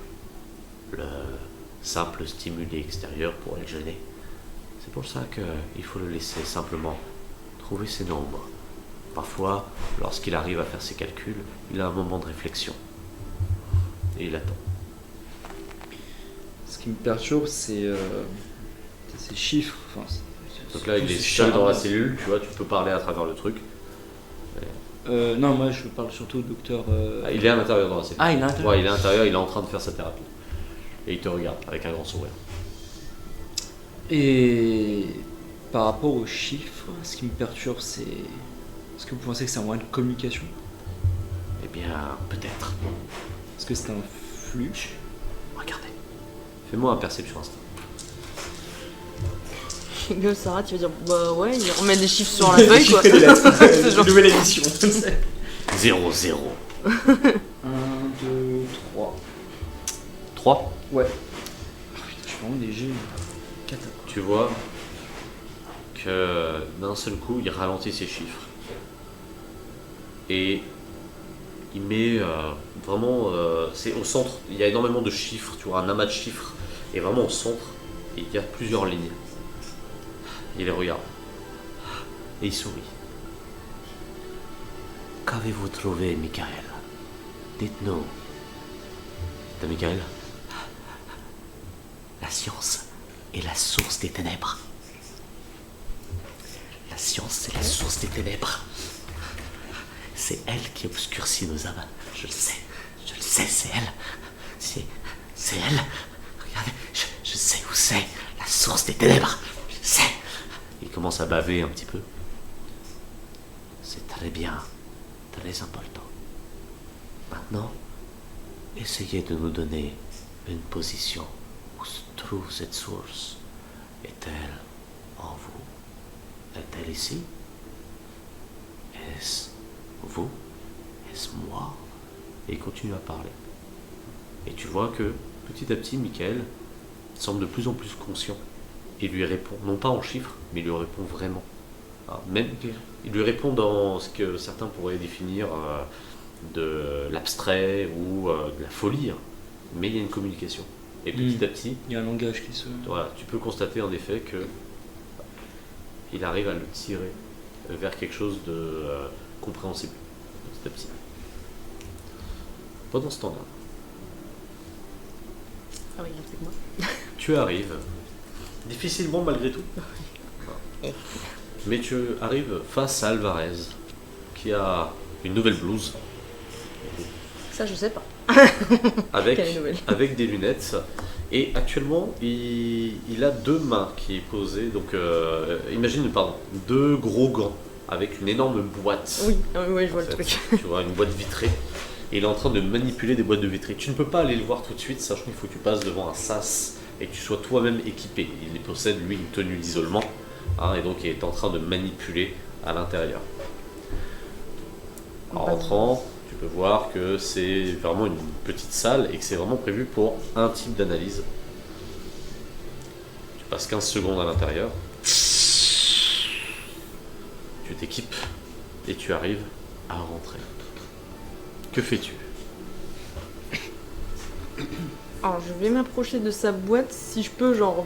S4: Le simple stimuli extérieur pourrait le gêner. C'est pour ça qu'il faut le laisser simplement trouver ses nombres. Parfois, lorsqu'il arrive à faire ses calculs, il a un moment de réflexion. Et il attend.
S2: Ce qui me perturbe, c'est ces chiffres. Enfin,
S4: Donc là, il est seul dans la cellule, tu vois, tu peux parler à travers le truc.
S2: Non, moi je parle surtout au docteur.
S4: Il est à l'intérieur dans la cellule.
S2: Ah, il est à l'intérieur.
S4: Ouais, il est à l'intérieur, il est en train de faire sa thérapie. Et il te regarde avec un grand sourire.
S2: Et par rapport aux chiffres, ce qui me perturbe, c'est. Est-ce que vous pensez que c'est un moyen de communication?
S4: Eh bien, peut-être.
S2: Est-ce que c'est un flux?
S4: Regardez. Fais-moi un perception instinct.
S6: Gueule, Sarah, tu vas dire bah ouais, il remet des chiffres sur la feuille quoi.
S3: J'ai lettres.
S6: C'est genre-
S3: Nouvelle émission.
S4: 0, 0.
S2: 1, 2, 3.
S4: 3.
S2: Ouais. Ah, putain, je suis vraiment léger. 4.
S4: Tu vois que d'un seul coup, il ralentit ses chiffres. Et il met vraiment. C'est au centre, il y a énormément de chiffres, tu vois, un amas de chiffres. Et vraiment au centre, il y a plusieurs lignes. Il les regarde. Et il sourit. Qu'avez-vous trouvé, Michael? Dites-nous. T'as Michael? La science est la source des ténèbres. La science est la source des ténèbres. C'est elle qui obscurcit nos âmes. Je le sais, c'est elle. C'est elle. Regardez, je sais où c'est. La source des ténèbres. Je sais. Il commence à baver un petit peu. C'est très bien, très important. Maintenant, essayez de nous donner une position où se trouve cette source. Est-elle en vous? Est-elle ici? Est-ce Vous? Est-ce moi? Et il continue à parler. Et tu vois que petit à petit, Michael semble de plus en plus conscient. Il lui répond, non pas en chiffres, mais il lui répond vraiment. Alors, même, il lui répond dans ce que certains pourraient définir de l'abstrait ou de la folie, hein. Mais il y a une communication. Et petit à petit,
S2: Il y a un langage qui se.
S4: voilà, tu peux constater en effet que il arrive à le tirer vers quelque chose de compréhensible, petit à petit. Pendant ce temps-là,
S6: Ah oui, c'est moi.
S4: tu arrives, difficilement malgré tout, mais tu arrives face à Alvarez, qui a une nouvelle blouse,
S6: Ça, je sais pas.
S4: avec,
S6: Quelle nouvelle?
S4: avec des lunettes, et actuellement, il a deux mains qui est posées, donc imagine, pardon, deux gros gants, avec une énorme boîte.
S6: Oui, ah oui, je vois
S4: En
S6: le
S4: fait,
S6: truc.
S4: Tu vois une boîte vitrée. Et il est en train de manipuler des boîtes de vitrée. Tu ne peux pas aller le voir tout de suite, sachant qu'il faut que tu passes devant un sas et que tu sois toi-même équipé. Il possède, lui, une tenue d'isolement. Hein, et donc, il est en train de manipuler à l'intérieur. En rentrant, tu peux voir que c'est vraiment une petite salle et que c'est vraiment prévu pour un type d'analyse. Tu passes 15 secondes à l'intérieur. Tu t'équipes et tu arrives à rentrer. Que fais-tu?
S6: Alors, je vais m'approcher de sa boîte, si je peux, genre,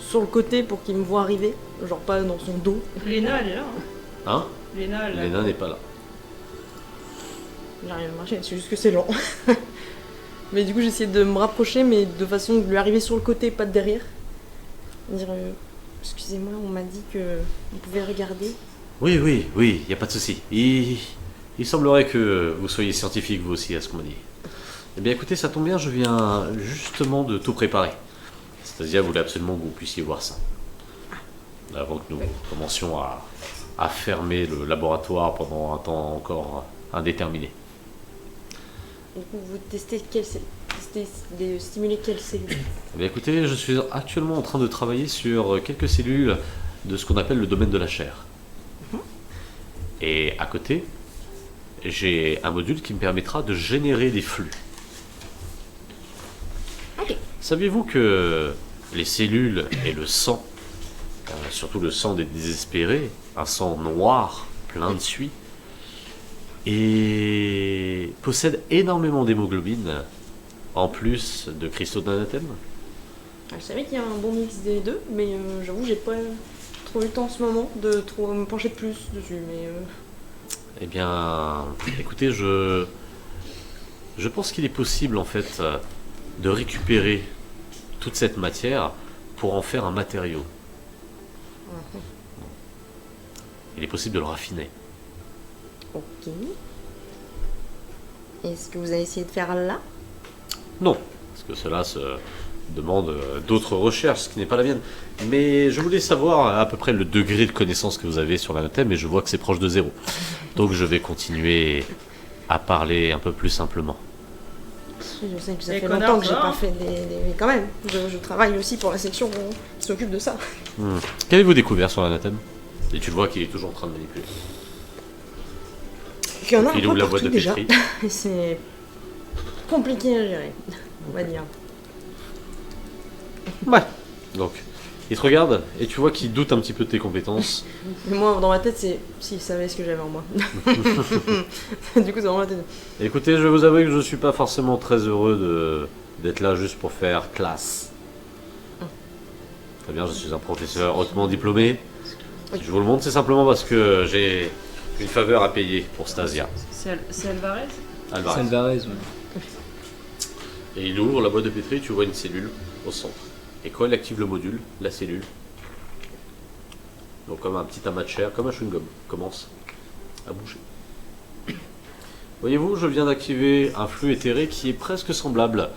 S6: sur le côté pour qu'il me voit arriver. Genre, pas dans son dos.
S1: Léna, elle est là.
S4: Hein?
S1: Léna, elle
S4: Léna n'est pas là.
S6: J'arrive à marcher, c'est juste que c'est lent. Mais du coup, j'essaie de me rapprocher, mais de façon de lui arriver sur le côté, pas de derrière. Dire, excusez-moi, on m'a dit que vous pouvez regarder.
S4: Oui, il n'y a pas de souci. Il semblerait que vous soyez scientifique vous aussi, à ce qu'on m'a dit. Eh bien écoutez, ça tombe bien, je viens justement de tout préparer. Stasia voulait absolument que vous puissiez voir ça. Avant que nous commencions à fermer le laboratoire pendant un temps encore indéterminé.
S6: Du coup, vous testez stimuler quelle cellule?
S4: Eh bien écoutez, je suis actuellement en train de travailler sur quelques cellules de ce qu'on appelle le domaine de la chair. Et à côté, j'ai un module qui me permettra de générer des flux.
S6: Ok.
S4: Saviez-vous que les cellules et le sang, surtout le sang des désespérés, un sang noir, plein de suie, et possèdent énormément d'hémoglobine, en plus de cristaux d'anathème?
S6: Je savais qu'il y a un bon mix des deux, mais j'avoue, j'ai pas trop eu le temps en ce moment de trop me pencher plus dessus. Mais
S4: Eh bien, écoutez, je pense qu'il est possible en fait de récupérer toute cette matière pour en faire un matériau. Il est possible de le raffiner.
S6: ok. Est-ce que vous avez essayé de faire là?
S4: Non, parce que cela se demande d'autres recherches, ce qui n'est pas la mienne. Mais je voulais savoir à peu près le degré de connaissance que vous avez sur l'anathème, et je vois que c'est proche de 0. Donc je vais continuer à parler un peu plus simplement.
S6: Je sais que ça
S1: Les
S6: fait
S1: connards,
S6: longtemps que j'ai
S1: ça,
S6: pas
S1: hein.
S6: fait mais quand même, je travaille aussi pour la section qui s'occupe de ça.
S4: Qu'avez-vous découvert sur l'anathème? Et tu le vois qu'il est toujours en train de manipuler.
S6: Il y en a un
S4: Il
S6: peu
S4: ouvre la
S6: partout
S4: boîte de
S6: déjà.
S4: pétri.
S6: C'est compliqué à gérer, on va dire.
S4: Ouais. Donc, il te regarde et tu vois qu'il doute un petit peu de tes compétences.
S6: Mais moi, dans ma tête, c'est s'il savait ce que j'avais en moi. Du coup, c'est dans ma tête.
S4: Écoutez, je vais vous avouer que je suis pas forcément très heureux d'être là juste pour faire classe. Très bien, je suis un professeur hautement diplômé. Si je vous le montre, c'est simplement parce que j'ai une faveur à payer pour Stasia.
S1: C'est Alvarez?
S4: Alvarez.
S2: Alvarez, ouais.
S4: Et il ouvre la boîte de pétri, tu vois une cellule au centre. Et quand il active le module, la cellule, donc comme un petit amas de chair, comme un chewing-gum, commence à bouger. Voyez-vous, je viens d'activer un flux éthéré qui est presque semblable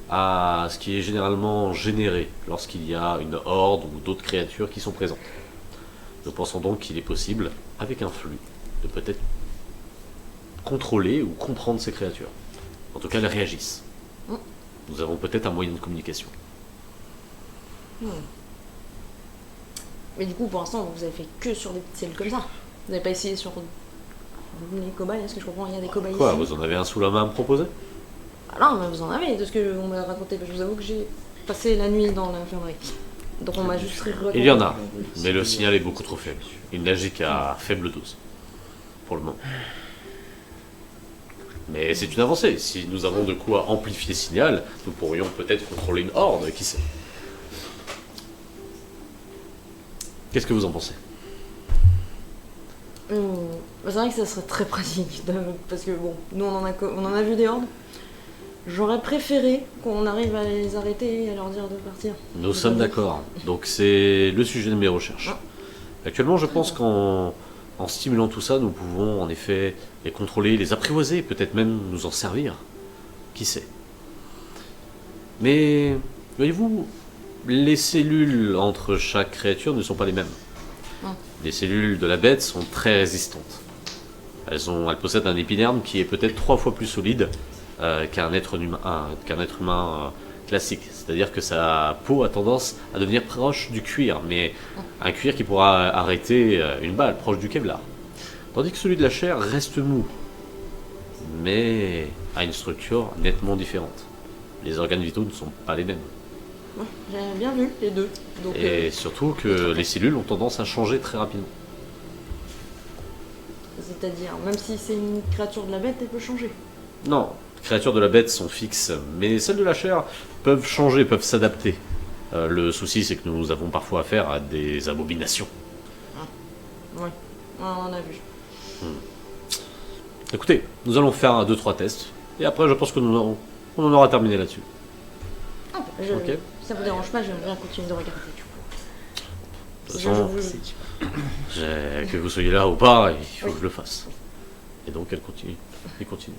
S4: à ce qui est généralement généré lorsqu'il y a une horde ou d'autres créatures qui sont présentes. Nous pensons donc qu'il est possible, avec un flux, de peut-être contrôler ou comprendre ces créatures. En tout cas, elles réagissent. Nous avons peut-être un moyen de communication.
S6: Mais du coup, pour l'instant, vous avez fait que sur des petites cellules comme ça. Vous n'avez pas essayé sur les cobayes, est-ce que je comprends, il y a des cobayes
S4: Quoi,
S6: ici.
S4: vous en avez un sous la main à me proposer?
S6: Ah non, mais vous en avez, de ce qu'on m'a raconté. Je vous avoue que j'ai passé la nuit dans l'infirmerie. Donc on m'a juste raconté.
S4: Il y en a, mais le signal est beaucoup trop faible. Il n'agit qu'à faible dose. Pour le moment. Mais c'est une avancée. Si nous avons de quoi amplifier le signal, nous pourrions peut-être contrôler une horde, qui sait. Qu'est-ce que vous en pensez?
S6: C'est vrai que ça serait très pratique, parce que bon, nous on en a vu des hordes. J'aurais préféré qu'on arrive à les arrêter et à leur dire de partir.
S4: Nous sommes d'accord. Donc c'est le sujet de mes recherches. Actuellement, je pense qu'en stimulant tout ça, nous pouvons en effet les contrôler, les apprivoiser, peut-être même nous en servir. Qui sait? Mais, voyez-vous, les cellules entre chaque créature ne sont pas les mêmes. Les cellules de la bête sont très résistantes. Elles possèdent un épiderme qui est peut-être 3 fois plus solide qu'un être humain classique. C'est-à-dire que sa peau a tendance à devenir proche du cuir, mais un cuir qui pourra arrêter une balle, proche du Kevlar. Tandis que celui de la chair reste mou, mais a une structure nettement différente. Les organes vitaux ne sont pas les mêmes.
S6: Ouais, j'ai bien vu les deux. Donc,
S4: Et surtout que les cellules ont tendance à changer très rapidement.
S6: c'est-à-dire, même si c'est une créature de la bête, elle peut changer.
S4: Non, les créatures de la bête sont fixes, mais celles de la chair peuvent changer, peuvent s'adapter. Le souci, c'est que nous avons parfois affaire à des abominations.
S6: Ouais, on en a vu.
S4: Écoutez, nous allons faire 2-3 tests, et après je pense que on en aura terminé là-dessus.
S6: Ah,
S4: Ok.
S6: Si ça vous dérange pas, j'aimerais bien continuer de regarder du coup.
S4: De toute façon, que vous soyez là ou pas, il faut que je le fasse. Et donc elle continue. Il continue.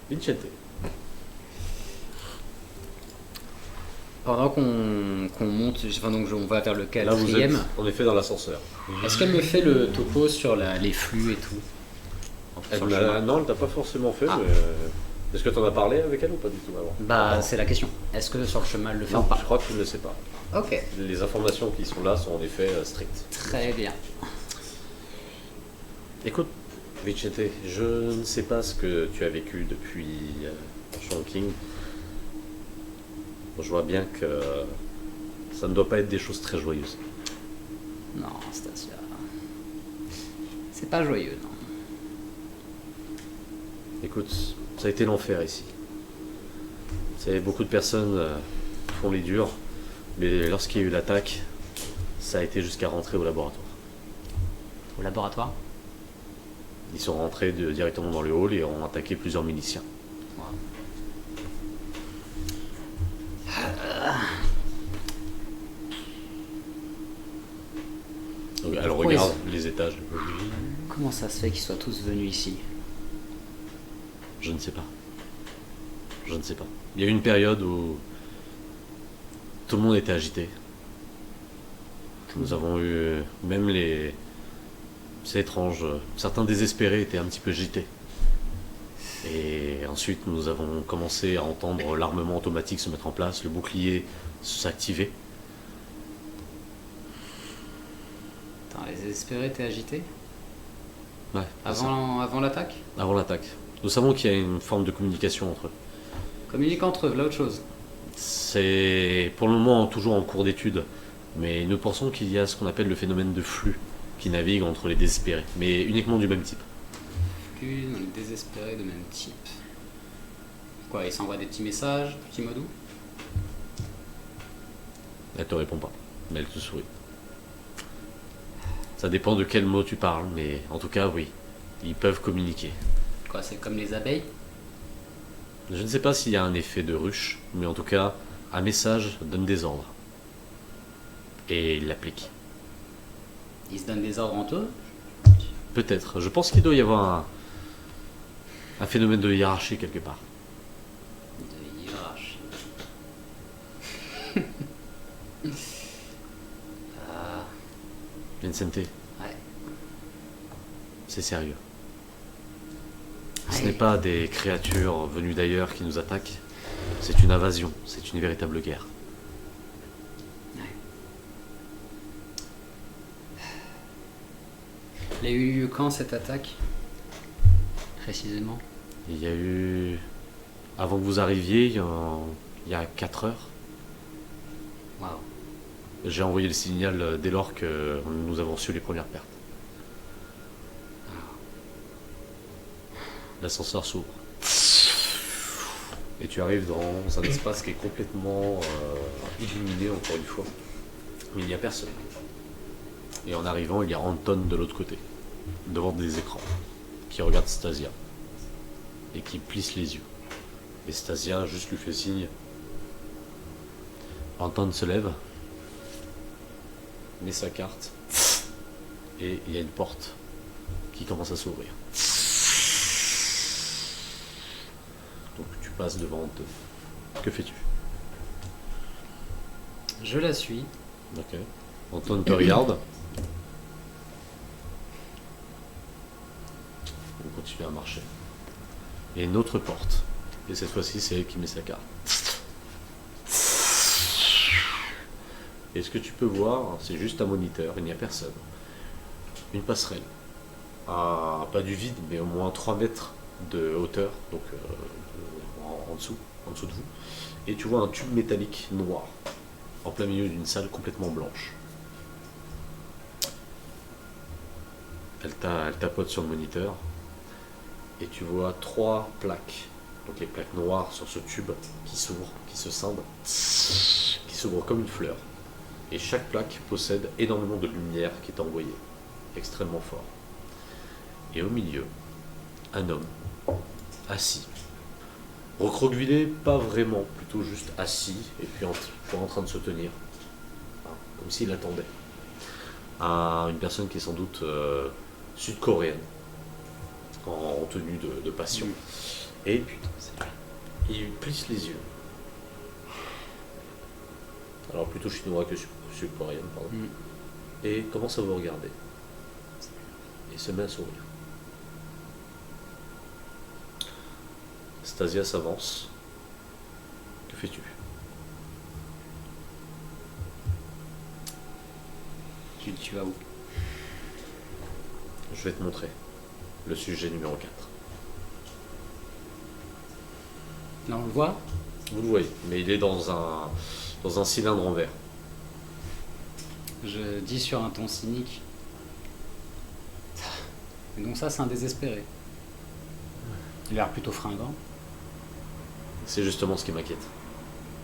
S4: Vincente.
S5: Pendant qu'on monte, enfin donc on va vers le
S4: Là vous êtes
S5: quatrième,
S4: en effet dans l'ascenseur.
S5: est-ce qu'elle me fait le topo sur les flux et tout? Sur le chemin.
S4: Non, elle t'a pas forcément fait,
S5: Ah.
S4: mais... Est-ce que t'en as parlé avec elle ou pas du tout avant?
S5: Bah c'est la question. Est-ce que sur le chemin elle le fait
S4: Non,
S5: ou pas?
S4: je crois que tu ne le sais pas.
S5: Ok,
S4: Les informations qui sont là sont en effet strictes.
S5: très bien.
S4: Écoute, Vicente, je ne sais pas ce que tu as vécu depuis Chongqing. Je vois bien que ça ne doit pas être des choses très joyeuses.
S5: Non, Stasia. C'est pas joyeux, non.
S4: Écoute, ça a été l'enfer ici. Vous savez, beaucoup de personnes font les durs, mais lorsqu'il y a eu l'attaque, ça a été jusqu'à rentrer au laboratoire.
S5: Au laboratoire?
S4: Ils sont rentrés directement dans le hall et ont attaqué plusieurs miliciens. Donc, elle
S5: Pourquoi
S4: regarde les étages.
S5: Comment ça se fait qu'ils soient tous venus ici?
S4: Je ne sais pas. Je ne sais pas. Il y a eu une période où tout le monde était agité. Nous avons eu même les... C'est étrange. Certains désespérés étaient un petit peu agités. Et ensuite, nous avons commencé à entendre l'armement automatique se mettre en place, le bouclier s'activer.
S5: Attends, les désespérés étaient agités?
S4: Ouais, c'est ça.
S5: Avant l'attaque?
S4: Avant l'attaque. Nous savons qu'il y a une forme de communication entre eux.
S5: Communiquent entre eux, là autre chose.
S4: C'est pour le moment toujours en cours d'étude, mais nous pensons qu'il y a ce qu'on appelle le phénomène de flux qui navigue entre les désespérés, mais uniquement du même type.
S5: Flux, donc désespérés de même type. Quoi, ils s'envoient des petits messages, petits mots doux?
S4: Elle te répond pas, mais elle te sourit. Ça dépend de quel mot tu parles, mais en tout cas, oui, ils peuvent communiquer.
S5: Quoi, c'est comme les abeilles?
S4: Je ne sais pas s'il y a un effet de ruche, mais en tout cas, un message donne des ordres. Et il l'applique.
S5: Ils se donnent des ordres entre eux?
S4: Peut-être. Je pense qu'il doit y avoir un phénomène de hiérarchie quelque part.
S5: De hiérarchie.
S4: Vincente,
S5: Ouais.
S4: c'est sérieux. Ce
S5: Ouais.
S4: n'est pas des créatures venues d'ailleurs qui nous attaquent. C'est une invasion, c'est une véritable guerre.
S5: Elle a eu lieu quand cette attaque? Précisément.
S4: Il y a eu... Avant que vous arriviez, il y a 4 heures,
S5: Waouh.
S4: j'ai envoyé le signal dès lors que nous avons reçu les premières pertes. L'ascenseur s'ouvre. Et tu arrives dans un espace qui est complètement illuminé, encore une fois. Mais il n'y a personne. Et en arrivant, il y a Anton de l'autre côté, devant des écrans, qui regarde Stasia. Et qui plisse les yeux. Et Stasia juste lui fait signe. Anton se lève, met sa carte, et il y a une porte qui commence à s'ouvrir. Donc tu passes devant Anton. Que fais-tu?
S5: Je la suis.
S4: Ok. Anton te regarde. On continue à marcher. Il y a une autre porte. Et cette fois-ci, c'est elle qui met sa carte. Et ce que tu peux voir, c'est juste un moniteur, il n'y a personne. Une passerelle. Pas du vide, mais au moins 3 mètres de hauteur, donc en dessous de vous. Et tu vois un tube métallique noir, en plein milieu d'une salle complètement blanche. Elle tapote sur le moniteur, et tu vois 3 plaques. Donc les plaques noires sur ce tube qui s'ouvre, qui se scinde, qui s'ouvre comme une fleur. Et chaque plaque possède énormément de lumière qui est envoyée, extrêmement fort. Et au milieu, un homme, assis. Recroquevillé, pas vraiment, plutôt juste assis, et puis en train de se tenir, comme s'il attendait. Une personne qui est sans doute sud-coréenne, en tenue de passion. Et il plisse les yeux. Alors plutôt chinois que sud-coréen, pardon. Et commence à vous regarder. Et se met à sourire. Stasia s'avance. Que fais-tu?
S5: Tu vas où?
S4: Je vais te montrer. Le sujet numéro 4.
S5: Là, on le voit?
S4: Vous le voyez, mais il est dans un cylindre en verre.
S5: Je dis sur un ton cynique. Et donc ça, c'est un désespéré. Il a l'air plutôt fringant.
S4: C'est justement ce qui m'inquiète.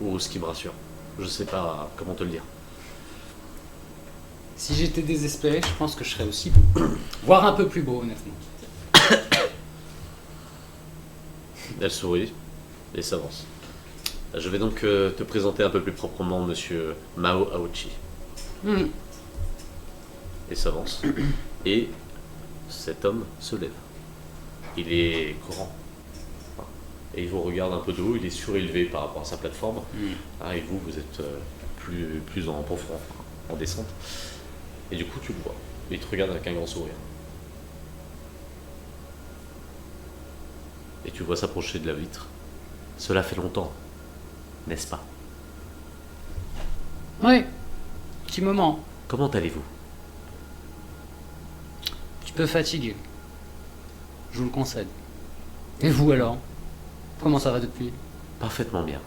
S4: Ou ce qui me rassure. Je sais pas comment te le dire.
S5: Si j'étais désespéré, je pense que je serais aussi beau. Voire un peu plus beau, honnêtement.
S4: Elle sourit et s'avance. Je vais donc te présenter un peu plus proprement Monsieur Mao Aochi. Et s'avance. Et cet homme se lève. Il est grand. Et il vous regarde un peu de haut, il est surélevé par rapport à sa plateforme. Et vous êtes plus en profond, en descente. Et du coup, tu le vois. Et il te regarde avec un grand sourire. Et tu vois s'approcher de la vitre. Cela fait longtemps, n'est-ce pas?
S5: Oui, petit moment.
S4: Comment allez-vous?
S5: Un petit peu fatigué. Je vous le concède. Et vous alors? Comment ça va depuis?
S4: Parfaitement bien.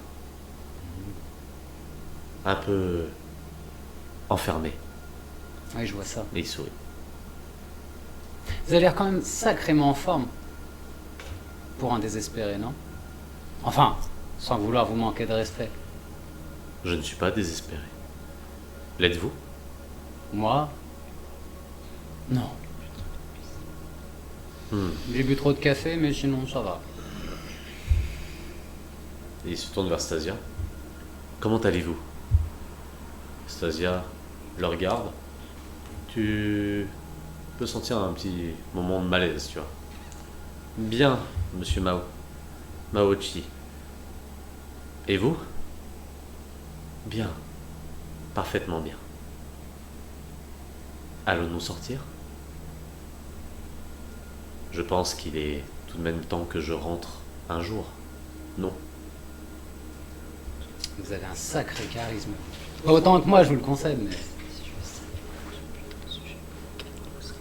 S4: Un peu enfermé.
S5: Oui, je vois ça.
S4: Et il sourit.
S5: Vous avez l'air quand même sacrément en forme. Pour un désespéré, non? Enfin, sans vouloir vous manquer de respect.
S4: Je ne suis pas désespéré. L'êtes-vous?
S5: Moi? Non. J'ai bu trop de café, mais sinon ça va.
S4: Et il se tourne vers Stasia. Comment allez-vous? Stasia le regarde. Tu peux sentir un petit moment de malaise, tu vois. Bien, monsieur Maochi. Et vous? Bien. Parfaitement bien. Allons-nous sortir? Je pense qu'il est tout de même temps que je rentre un jour. Non?
S5: Vous avez un sacré charisme. Pas autant que moi, je vous le concède, mais...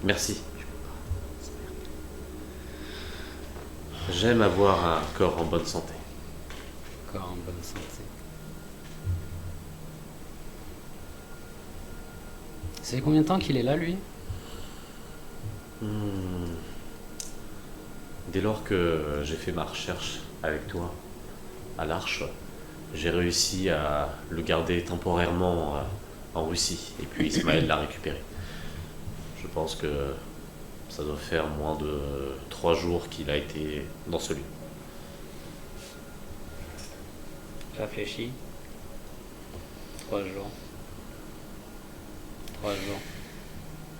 S4: Merci. J'aime avoir un corps en bonne santé.
S5: Corps en bonne santé. C'est combien de temps qu'il est là, lui?
S4: Dès lors que j'ai fait ma recherche avec toi à l'Arche, j'ai réussi à le garder temporairement en Russie. Et puis Ismaël l'a récupéré. Je pense que ça doit faire moins de 3 jours qu'il a été dans ce lieu.
S5: Réfléchis. 3 jours. 3 jours.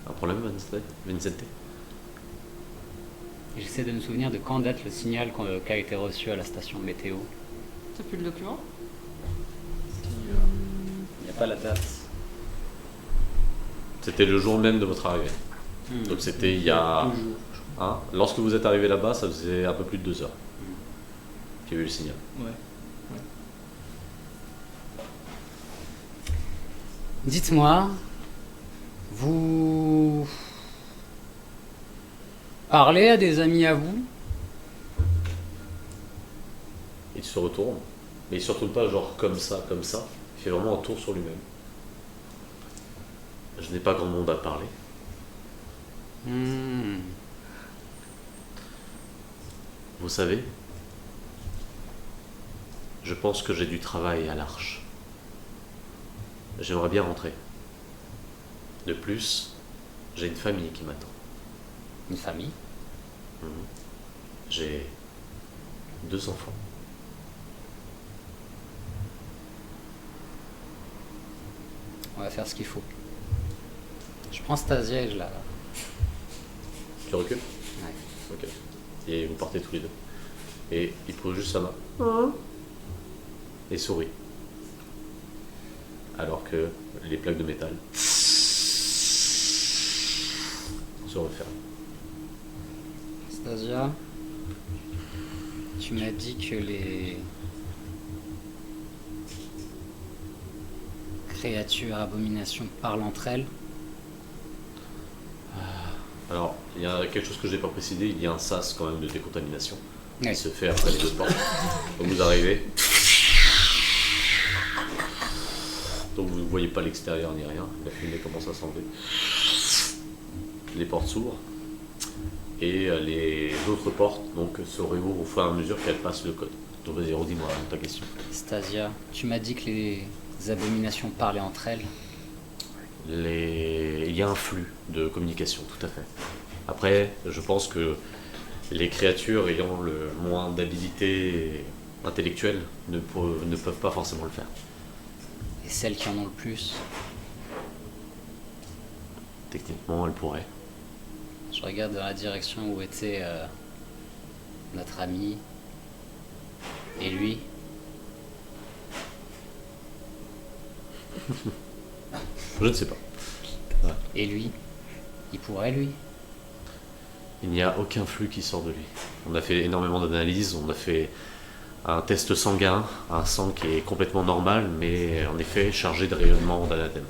S4: Un problème, Vincente?
S5: J'essaie de me souvenir de quand date le signal qui a été reçu à la station météo.
S1: T'as plus le document?
S2: Il n'y a pas la date.
S4: C'était le jour même de votre arrivée. Donc c'était il y a...
S2: 2 jours.
S4: Hein, lorsque vous êtes arrivé là-bas, ça faisait un peu plus de 2 heures qu'il y a eu le signal.
S2: Ouais.
S5: Dites-moi, vous parlez à des amis à vous?
S4: Il se retourne, mais il se retourne pas genre comme ça. Il fait vraiment un tour sur lui-même. Je n'ai pas grand monde à parler. Vous savez, je pense que j'ai du travail à l'Arche. J'aimerais bien rentrer. De plus, j'ai une famille qui m'attend.
S5: Une famille?
S4: J'ai 2 enfants.
S5: On va faire ce qu'il faut. Je prends Stasia et je la...
S4: Tu recules?
S5: Ouais.
S4: Ok. Et vous partez tous les deux. Et il pose juste sa main
S6: Oh.
S4: et sourit. Alors que les plaques de métal se referment.
S5: Stasia, tu m'as dit que les créatures abominations parlent entre elles.
S4: Alors, il y a quelque chose que je n'ai pas précisé, il y a un sas quand même de décontamination
S5: Ouais.
S4: qui se fait après les 2 portes. Donc vous arrivez. Donc vous ne voyez pas l'extérieur ni rien, la fumée commence à s'enlever. Les portes s'ouvrent. Et les autres portes donc, se réouvrent au fur et à mesure qu'elles passent le code. Donc vas-y, redis-moi ta question.
S5: Stasia, tu m'as dit que les abominations parlaient entre elles.
S4: Il y a un flux de communication, tout à fait. Après, je pense que les créatures ayant le moins d'habilité intellectuelle ne peuvent pas forcément le faire.
S5: Et celles qui en ont le plus.
S4: Techniquement, elles pourraient.
S5: Je regarde dans la direction où était notre ami et lui.
S4: Je ne sais pas.
S5: Et lui, il pourrait lui.
S4: Il n'y a aucun flux qui sort de lui. On a fait énormément d'analyses, on a fait un test sanguin, un sang qui est complètement normal, mais en effet chargé de rayonnement d'anathème.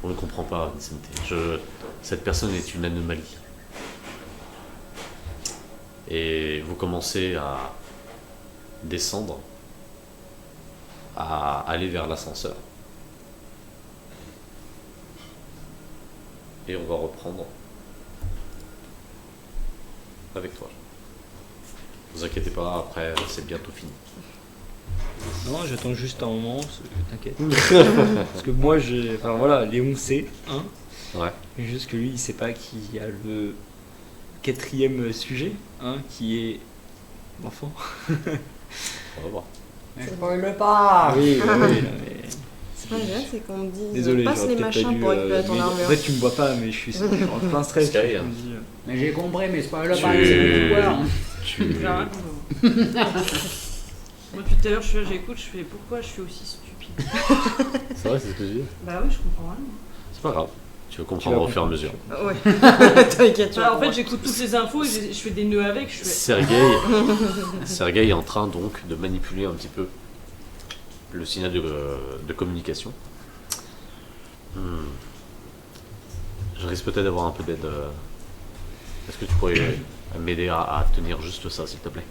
S4: On ne comprend pas, Vicente. Cette personne est une anomalie. Et vous commencez à descendre, à aller vers l'ascenseur. Et on va reprendre avec toi. Ne vous inquiétez pas, après c'est bientôt fini.
S2: Non, j'attends juste un moment, t'inquiète. Parce que moi, enfin voilà, Léon sait, hein.
S4: Ouais.
S2: Mais juste que lui, il sait pas qu'il y a le 4e sujet, hein, qui est l'enfant.
S4: On va voir.
S6: Spoil pas.
S2: Oui, bah oui, non, mais...
S6: C'est pas grave, c'est qu'on me dit
S2: Désolé,
S6: passe
S2: j'aurais
S6: les
S2: peut-être pas
S6: machins
S2: dû,
S6: pour récupérer ton
S2: mais
S6: armure.
S2: En fait, tu me vois pas, mais je suis en plein stress.
S4: Sky,
S2: je
S4: hein.
S2: me dis,
S5: Mais j'ai compris, mais c'est pas là,
S4: Tu-
S5: c'est pouvoir.
S4: Tu...
S1: J'ai rien compris. Moi, depuis tout à l'heure, je suis là, j'écoute, je fais pourquoi je suis aussi stupide.
S4: C'est vrai, c'est ce que je dis.
S1: Bah oui, je comprends rien.
S4: C'est pas grave. Tu vas
S2: tu
S4: comprendre
S2: vas
S4: au fur et à
S2: comprendre.
S4: mesure.
S6: Ouais. T'inquiète, tu
S1: Bah,
S6: vas
S1: en fait,
S6: comprendre.
S1: j'écoute toutes les infos et je fais des nœuds avec. Je fais...
S4: Sergueï est en train donc de manipuler un petit peu le signal de communication. Je risque peut-être d'avoir un peu d'aide Est-ce que tu pourrais m'aider à tenir juste ça, s'il te plaît?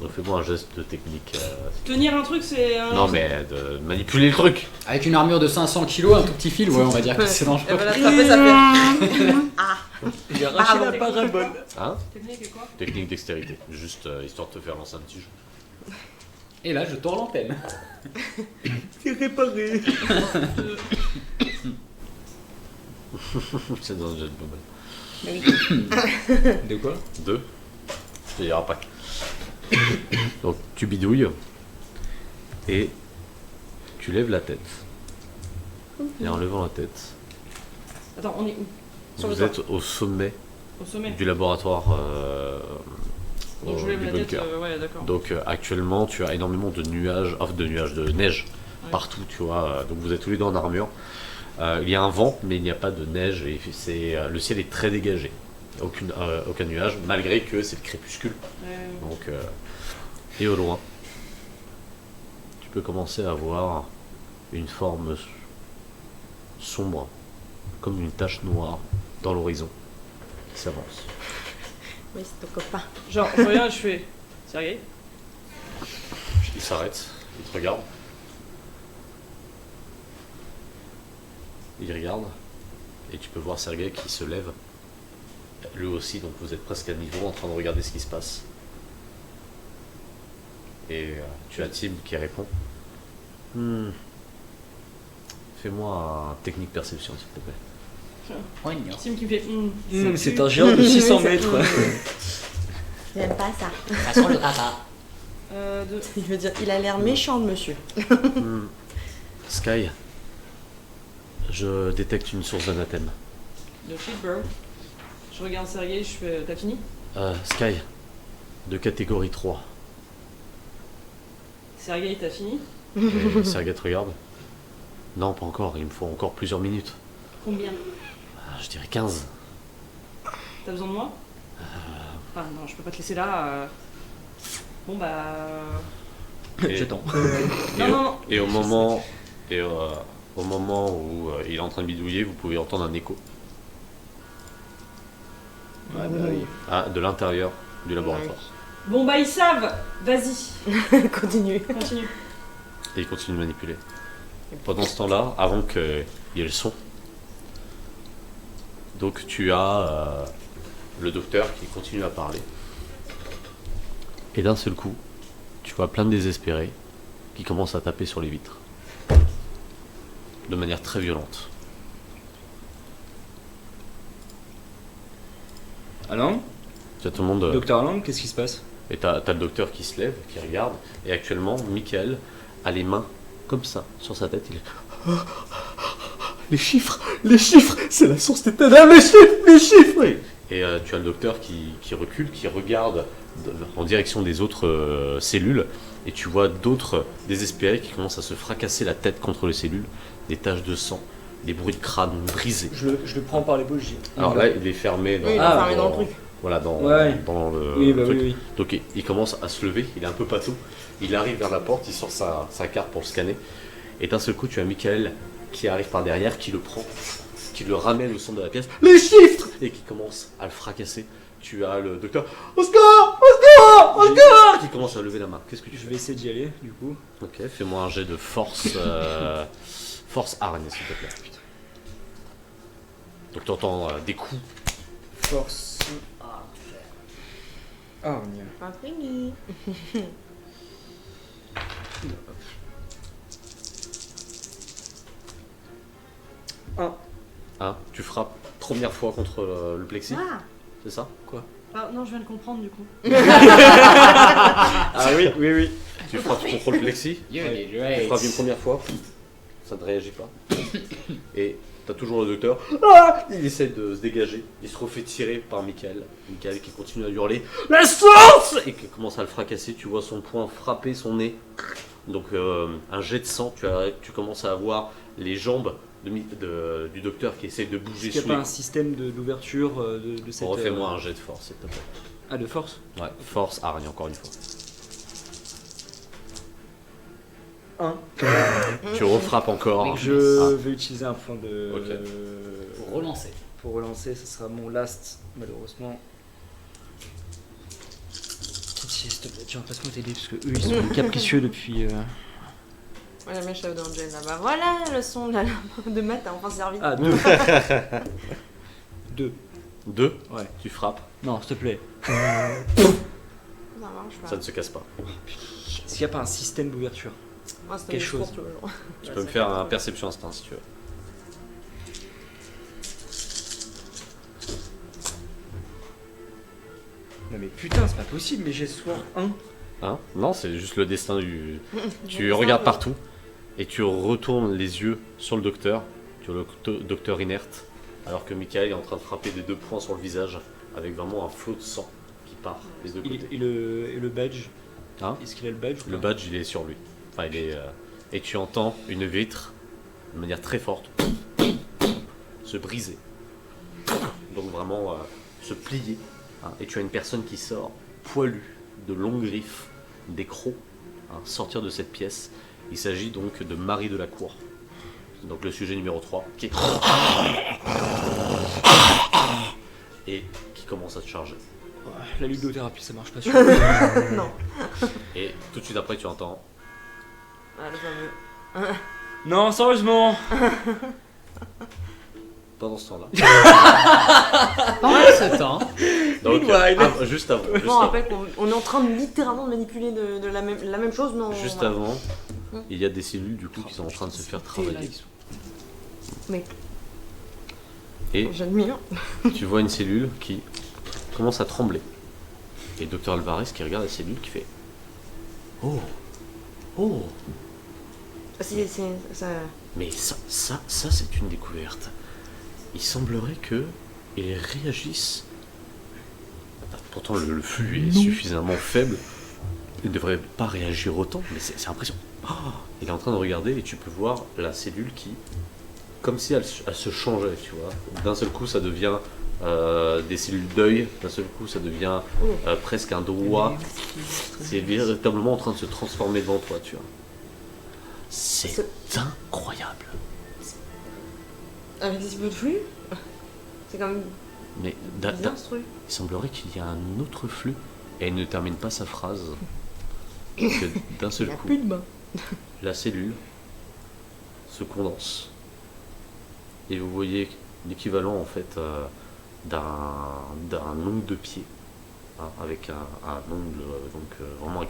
S4: Donc fais-moi un geste de technique.
S1: Tenir un truc, c'est un.
S4: Non, mais de manipuler le truc.
S5: Avec une armure de 500 kilos, un tout petit fil, ouais, on va dire que c'est
S6: Et
S5: dangereux.
S6: voilà, frapper, ça fait.
S2: J'ai arraché la parabole.
S4: Hein?
S1: Technique et quoi?
S4: Technique dextérité. Juste histoire de te faire lancer un petit jeu.
S5: Et là, je tourne l'antenne.
S2: C'est réparé.
S4: C'est dans un jet de bubble.
S2: De quoi?
S4: 2. Je te dirai pas. Donc tu bidouilles et tu lèves la tête. Et en levant la tête,
S1: Attends, on est où? Sur le
S4: vous
S1: toit.
S4: êtes au sommet
S1: Au sommet.
S4: du laboratoire
S1: Donc je lève
S4: du
S1: la tête,
S4: bunker.
S1: ouais, d'accord.
S4: Donc actuellement tu as énormément de nuages, de neige
S1: Ouais.
S4: partout, tu vois. Donc vous êtes tous les deux en armure. Il y a un vent, mais il n'y a pas de neige et le ciel est très dégagé. Aucun nuage, malgré que c'est le crépuscule. Donc, et au loin, tu peux commencer à voir une forme sombre, comme une tache noire dans l'horizon, qui s'avance.
S6: Oui, c'est ton copain.
S1: Genre, je regarde, je fais. Sergei?
S4: Il s'arrête, il te regarde. Il regarde, et tu peux voir Sergei qui se lève. Lui aussi, donc vous êtes presque à niveau en train de regarder ce qui se passe. Et tu as Tim qui répond. Fais-moi un technique perception, s'il te plaît.
S1: Tim qui me fait.
S2: C'est un géant de 600 mètres.
S6: J'aime pas ça.
S5: Ça sent le caca.
S6: Il veut dire, il a l'air méchant, le monsieur.
S4: Sky, je détecte une source d'anathème.
S1: De shit, bro. Je regarde Sergei, je fais. T'as fini?
S4: Sky, de catégorie 3.
S1: Sergei, t'as fini?
S4: Et Sergei te regarde. Non, pas encore, il me faut encore plusieurs minutes.
S1: Combien?
S4: Je dirais 15.
S1: T'as besoin de moi? Ah non, je peux pas te laisser là. Bon bah.
S4: Et-
S2: J'attends.
S1: Non, non, non.
S4: Et au moment, au moment où il est en train de bidouiller, vous pouvez entendre un écho
S2: Ouais, bah oui.
S4: de l'intérieur du laboratoire.
S1: Bon bah ils savent. Vas-y,
S6: Continue.
S1: continue.
S4: Et il continue de manipuler. Pendant ce temps-là, avant qu'il y ait le son, donc tu as le docteur qui continue à parler. Et d'un seul coup, tu vois plein de désespérés qui commencent à taper sur les vitres. De manière très violente.
S2: Alain?
S4: Tu as tout le monde...
S2: Docteur Alain, qu'est-ce qui se passe?
S4: Et t'as le docteur qui se lève, qui regarde, et actuellement, Michael a les mains comme ça, sur sa tête, il est... Les chiffres, c'est la source des ténèbres, les chiffres Et tu as le docteur qui recule, qui regarde en direction des autres cellules, et tu vois d'autres désespérés qui commencent à se fracasser la tête contre les cellules, des taches de sang, des bruits de crâne brisés.
S2: Je le prends par les bougies.
S4: Alors là, il est fermé dans,
S6: Oui, il est fermé dans le truc.
S4: Voilà, dans le
S2: Oui, bah
S4: truc.
S2: oui, oui.
S4: Donc il commence à se lever, il est un peu pâteau, il arrive vers la porte, il sort sa carte pour le scanner, et d'un seul coup tu as Michael qui arrive par derrière, qui le prend, qui le ramène au centre de la pièce, les chiffres, et qui commence à le fracasser. Tu as le docteur, Oscar, qui commence à lever la main. Qu'est-ce que tu
S2: Je
S4: fais?
S2: vais essayer d'y aller, du coup.
S4: Ok, fais-moi un jet de force, force hargne s'il te plaît. Donc tu entends des coups.
S2: Force. Hargne.
S6: Imprimi.
S4: Hein, tu frappes première fois contre le plexi,
S6: Ah,
S4: c'est ça?
S1: Ah non, je viens de comprendre du coup.
S2: Ah oui, oui, oui.
S4: Tu frappes contre le plexi, tu frappes une première fois, ça ne réagit pas. Et t'as toujours le docteur, il essaie de se dégager, il se refait tirer par Michael. Michael qui continue à hurler la source et qui commence à le fracasser. Tu vois son poing frapper son nez. Donc un jet de sang, tu commences à avoir les jambes du docteur qui essaie de bouger
S2: Est-ce qu'il
S4: sous
S2: n'y a
S4: les
S2: pas un système d'ouverture de cette...
S4: Refais-moi un jet de force, s'il te plaît.
S2: Ah, de force?
S4: Ouais, force, hargne, encore une fois.
S2: 1.
S4: Tu refrappes encore.
S2: Je vais utiliser un point de...
S4: Ok.
S5: Pour relancer.
S2: pour relancer, ce sera mon last, malheureusement. Pitié, s'il te plaît, tiens, passe-moi tes dés, parce que eux, ils sont capricieux depuis...
S6: Ouais, la mèche d'Angel là-bas. Voilà, le son là, de maths a enfin servi.
S2: Ah, 2. 2.
S4: 2.
S2: Ouais.
S4: Tu frappes.
S2: Non, s'il te plaît.
S6: Ça marche pas.
S4: Ça ne se casse pas.
S2: Est-ce qu'il n'y a pas un système d'ouverture?
S6: Ouais, c'était
S2: quelque
S6: un
S2: chose.
S6: discours, tu vois, genre.
S4: Tu peux me faire un perception instinct si tu veux.
S2: Non mais putain, c'est pas possible, mais j'ai soin 1.
S4: Hein? Non, c'est juste le destin du... Tu
S6: Bon,
S4: regardes
S6: ça,
S4: partout et tu retournes les yeux sur le docteur. Tu vois le docteur inerte, alors que Michael est en train de frapper des 2 points sur le visage avec vraiment un flot de sang qui part des 2 côtés.
S2: Et le badge?
S4: Hein?
S2: Est-ce qu'il a le badge ou
S4: Le
S2: pas?
S4: badge, il est sur lui. Enfin, il est... Et tu entends une vitre, de manière très forte, se briser. Donc vraiment se plier. Hein. Et tu as une personne qui sort, poilue, de longues griffes, des crocs, hein, sortir de cette pièce. Il s'agit donc de Marie de la Cour. Donc le sujet numéro 3, qui est... Et qui commence à te charger.
S2: Ouais, la ludothérapie, ça marche pas sur
S6: Non.
S4: Et tout de suite après, tu entends...
S6: Ah, le fameux.
S2: Non, sérieusement.
S4: Pendant ce temps-là...
S5: Pendant ce temps,
S4: Donc, juste avant.
S6: Je me rappelle qu'on est en train de littéralement de manipuler de la même chose, non?
S4: Juste
S6: voilà.
S4: avant, il y a des cellules du coup qui sont en train de se faire travailler.
S6: Mais
S4: Et
S6: j'admire.
S4: tu vois une cellule qui commence à trembler. Et Dr Alvarez qui regarde la cellule qui fait Oh, oh,
S6: Ça.
S4: mais ça c'est une découverte. Il semblerait que ils réagissent. Pourtant le flux est suffisamment faible. Il ne devrait pas réagir autant, mais c'est impressionnant. Oh, il est en train de regarder et tu peux voir la cellule qui, comme si elle se changeait, tu vois. D'un seul coup, ça devient des cellules d'œil. D'un seul coup, ça devient presque un doigt. C'est véritablement en train de se transformer devant toi, tu vois. C'est incroyable.
S6: Avec des peu de flux. C'est quand même
S4: Mais
S6: bizarre ce truc.
S4: il semblerait qu'il y a un autre flux. Et elle ne termine pas sa phrase. Que d'un
S6: Il
S4: seul
S6: n'y a
S4: coup,
S6: plus de bain.
S4: la cellule se condense. Et vous voyez l'équivalent en fait d'un ongle de pied. Hein, avec un ongle, donc vraiment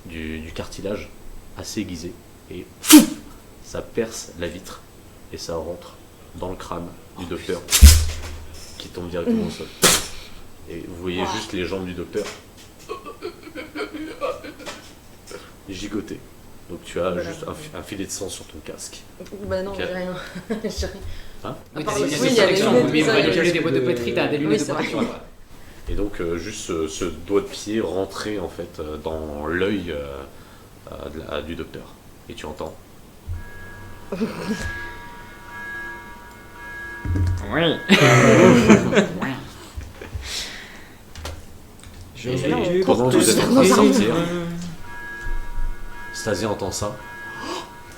S4: du cartilage assez aiguisé. Et ça perce la vitre. Et ça rentre dans le crâne du docteur qui tombe directement au sol. Et vous voyez juste les jambes du docteur gigoter. Donc tu as juste un filet de sang sur ton casque.
S6: Bah non,
S4: Ok.
S6: j'ai rien. J'ai rien.
S4: Hein?
S5: oui,
S6: part
S5: t'as
S6: le-
S5: des
S6: oui,
S5: lunettes
S6: il y a
S5: de
S6: les
S5: protection.
S6: lunettes,
S5: Oui,
S6: ça,
S5: manipuler
S6: il y a
S5: des boîtes de pétri, t'as des lunettes de
S6: c'est vrai.
S5: protection. Quoi.
S4: Et donc juste ce doigt de pied rentré en fait dans l'œil du docteur. Et tu entends.
S2: Oui.
S6: Et là, on
S4: Pendant que vous êtes en train de
S6: Dans un
S4: sortir, Stasia entend ça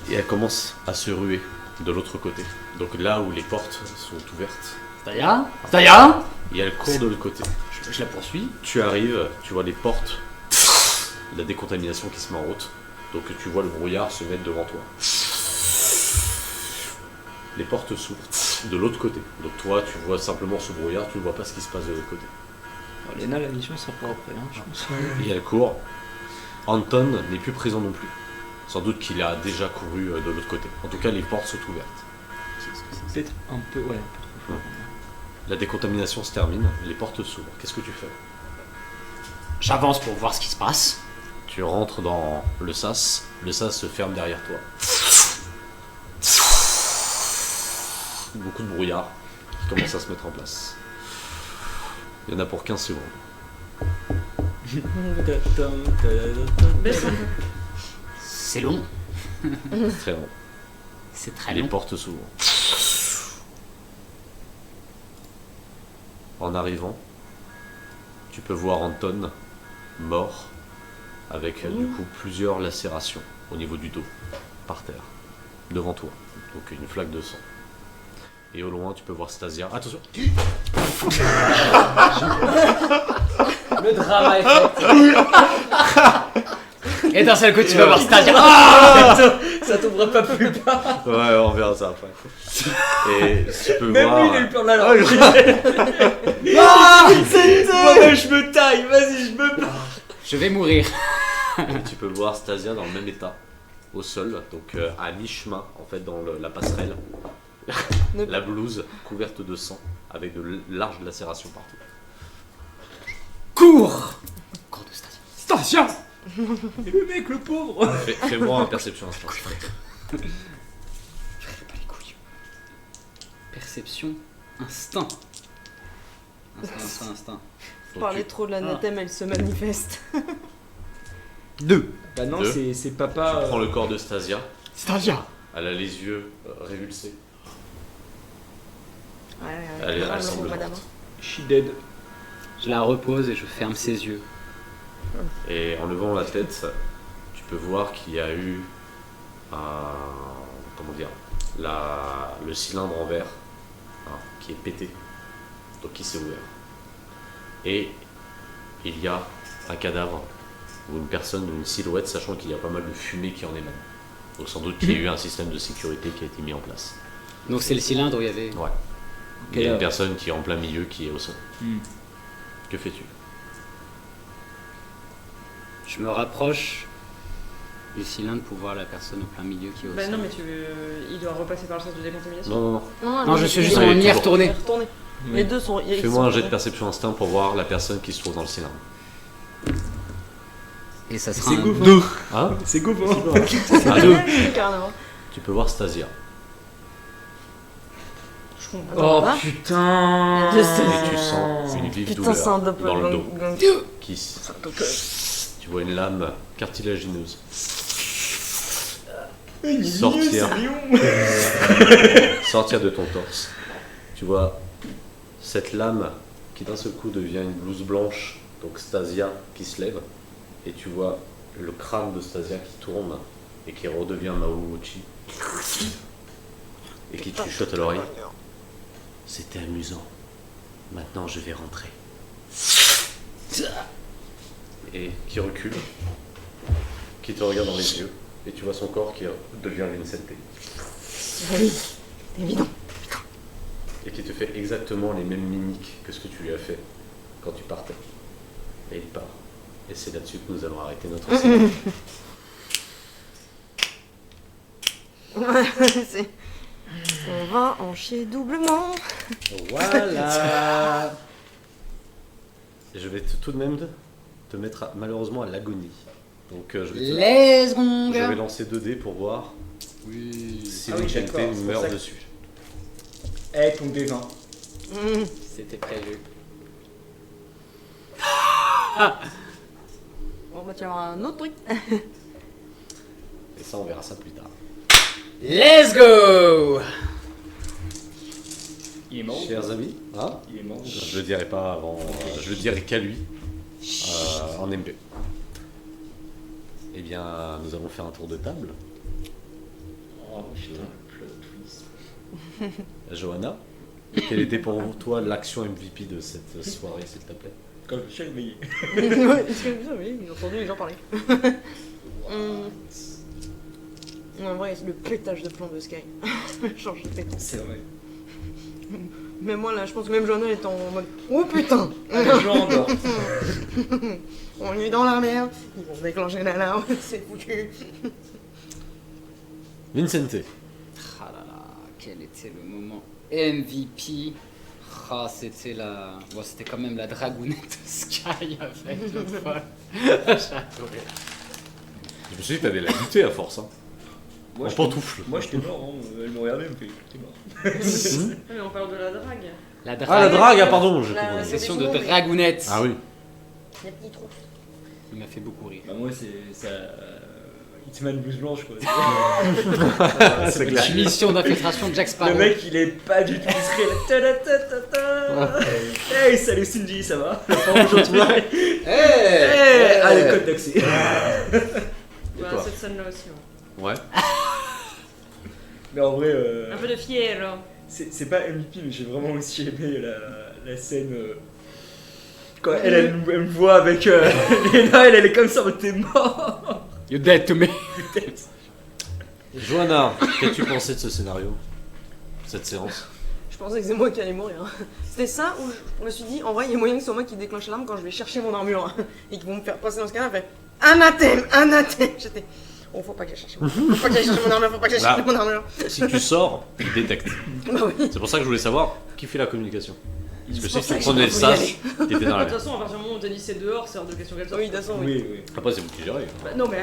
S4: et elle commence à se ruer de l'autre côté. Donc là où les portes sont ouvertes.
S5: Stadia Stadia
S4: Et elle court de l'autre côté.
S5: Je la poursuis.
S4: Tu arrives, tu vois les portes, la décontamination qui se met en route. Donc tu vois le brouillard se mettre devant toi. Les portes s'ouvrent de l'autre côté. Donc toi, tu vois simplement ce brouillard, tu ne vois pas ce qui se passe de l'autre côté.
S2: Alors, Léna, la mission sera pour après, hein, je pense.
S4: Et elle court. Anton n'est plus présent non plus. Sans doute qu'il a déjà couru de l'autre côté. En tout cas, les portes sont ouvertes.
S2: C'est peut-être un peu... Ouais.
S4: La décontamination se termine, les portes s'ouvrent. Qu'est-ce que tu fais?
S5: J'avance pour voir ce qui se passe.
S4: Tu rentres dans le sas se ferme derrière toi. Beaucoup de brouillard qui commence à se mettre en place. Il y en a pour 15 secondes.
S5: C'est long.
S4: Très long.
S5: C'est très
S4: Les
S5: long.
S4: portes s'ouvrent. En arrivant, tu peux voir Anton mort avec du coup plusieurs lacérations au niveau du dos, par terre, devant toi. Donc une flaque de sang. Et au loin, tu peux voir Stasia. Attention.
S5: Le drama effect. Et d'un seul coup, tu vas voir Stadia.
S3: Ça tombera pas plus bas.
S4: Ouais, on verra ça après. Et tu peux
S3: Même
S4: voir.
S3: lui, il a eu peur de la langue. Moi-même, je me taille. Vas-y, je me barre.
S5: Je vais mourir.
S4: Et tu peux voir Stasia dans le même état, au sol, donc à mi-chemin en fait dans la passerelle. La blouse couverte de sang, avec de larges lacérations partout.
S5: Cours. Cours de Stadia.
S2: Station. Et le mec, le pauvre.
S4: Fais-moi un perception instant.
S5: Je pas les couilles. Perception, instinct. Instinct.
S6: Parler trop de l'anathème, elle se manifeste.
S2: 2. Bah non,
S4: Deux.
S2: c'est papa.
S4: Tu prends le corps de Stasia.
S2: Stasia.
S4: Elle a les yeux révulsés.
S6: Ouais,
S4: Elle semble
S6: madame.
S4: morte.
S2: She dead.
S5: Je la repose et je ferme ses yeux.
S4: Et en levant la tête, tu peux voir qu'il y a eu comment dire, le cylindre en verre qui est pété, donc qui s'est ouvert. Et il y a un cadavre ou une personne, une silhouette, sachant qu'il y a pas mal de fumée qui en émane. Donc sans doute qu'il y a eu un système de sécurité qui a été mis en place.
S5: Donc c'est le cylindre où il y avait.
S4: Ouais. Il y a une personne qui est en plein milieu qui est au sol. Que fais-tu?
S5: Je me rapproche du cylindre pour voir la personne au plein milieu qui est au
S1: Bah
S5: sol.
S1: non, mais il doit repasser par le sas de décontamination.
S4: Non.
S5: Non, je suis juste
S4: Allez,
S5: en y
S4: toujours.
S5: retourner.
S6: Retournez. Les deux sont. ils
S4: Fais-moi
S6: sont-
S4: un jet de perception instinct pour voir la personne qui se trouve dans le cylindre.
S5: Et ça sera
S2: C'est
S5: un
S2: gouffre.
S5: 2.
S4: Hein?
S2: C'est gouffre.
S4: Ah, deux.
S6: Carrément.
S4: Tu peux voir Stasia.
S1: Je comprends.
S2: Oh
S6: Pas.
S2: putain.
S6: Je sais.
S4: Et tu sens une vive
S6: Putain, c'est un
S4: douleur
S6: doppel
S4: dans le dos.
S6: gang.
S4: Tu vois une lame cartilagineuse sortir de ton torse. Tu vois cette lame qui d'un seul coup devient une blouse blanche, donc Stasia qui se lève, et tu vois le crâne de Stasia qui tourne et qui redevient Maochi et qui te chuchote à l'oreille. C'était amusant. Maintenant je vais rentrer. Et qui recule, qui te regarde dans les yeux, et tu vois son corps qui devient Vincente.
S6: Oui, évident.
S4: Et qui te fait exactement les mêmes mimiques que ce que tu lui as fait quand tu partais. Et il part. Et c'est là-dessus que nous allons arrêter notre série.
S6: C'est- On va en chier doublement.
S2: Voilà.
S4: Et je vais tout de même te mettre malheureusement à l'agonie. Donc je vais lancer 2 dés pour voir si
S2: Ah oui,
S4: Vincente
S2: d'accord, c'est pour
S4: meurt
S2: ça que-
S4: dessus.
S2: Eh, ton D20.
S5: C'était prévu.
S6: Bon, bah, tu vas avoir un autre truc.
S4: Et ça, on verra ça plus tard.
S5: Let's go.
S2: Il est mort.
S4: Chers amis, hein,
S2: Il est mort.
S4: je le dirai pas avant, je le dirai qu'à lui, en MP. Eh bien, nous allons faire un tour de table.
S2: Oh putain, plot twist.
S4: Johanna, quelle était pour toi l'action MVP de cette soirée, s'il te plaît?
S2: Comme Michel Meillet.
S6: Ouais, parce que oui, j'ai entendu les gens parler. En vrai, c'est le pétage de plomb de Sky. Genre, je pétais.
S2: C'est vrai.
S6: Mais moi, là, je pense que même Johanna était en mode oh putain.
S2: Je l'endors.
S6: On est dans la merde. Ils vont déclencher l'alarme. C'est foutu.
S4: Vincente,
S5: Ah là là, quel était le moment MVP. Ah, c'était la. Bon, c'était quand même la dragounette de Sky avec le folle. J'ai adoré.
S4: je me suis dit que t'avais la buter à force, hein.
S2: Moi,
S4: En
S2: j'étais-
S4: pantoufle.
S2: Moi j'étais mort, hein. Elle me regardait, elle me fait t'es mort.
S1: Mais on parle de la drague.
S5: La
S4: Ah, la
S5: drague.
S4: drague, ah pardon, j'ai
S6: La-
S4: compris.
S6: la-
S5: Session de dragounette.
S4: Ah oui.
S6: Les petits trous.
S5: Il m'a fait beaucoup rire.
S2: Bah moi c'est ça. Hitman blouse blanche quoi.
S4: C'est clair.
S5: Mission d'infiltration de Jack Sparrow.
S2: Le mec il est pas du tout discret. Ta-da-ta-ta-ta. Hey salut Cindy, ça va? La forme aujourd'hui. Hey, ah le code d'accès.
S1: Voilà, cette scène-là aussi. Ouais.
S4: Ouais.
S2: Mais en vrai,
S1: Un peu de fier.
S2: c'est pas MVP, mais j'ai vraiment aussi aimé la scène. Quand elle me voit avec Léna, elle est comme ça, t'es mort.
S5: You dead to me.
S4: Johanna, qu'as-tu pensé de ce scénario? Cette séance?
S6: Je pensais que c'est moi qui allais mourir. C'était ça où je me suis dit, en vrai, il y a moyen que ce soit moi qui déclenche l'arme quand je vais chercher mon armure. Et qu'ils vont me faire passer dans ce cas-là, fait anathème, anathème. J'étais. Oh, faut pas que j'aille chercher mon armure, faut pas que j'aille chercher mon armure.
S4: Si tu sors, il détecte.
S6: Bah oui.
S4: C'est pour ça que je voulais savoir qui fait la communication. Parce que
S6: C'est
S4: si
S6: pour
S4: tu
S6: ça que
S4: prenais le
S6: j'ai pas voulu y
S4: sas, t'étais dans
S1: De
S4: la
S1: toute
S4: merde.
S1: façon, à partir du moment où t'as dit c'est dehors, c'est hors de question qu'elle sorte.
S6: Oui, de toute façon, oui.
S2: Oui, oui.
S4: Après, c'est vous qui gérez.
S1: Bah, non, mais.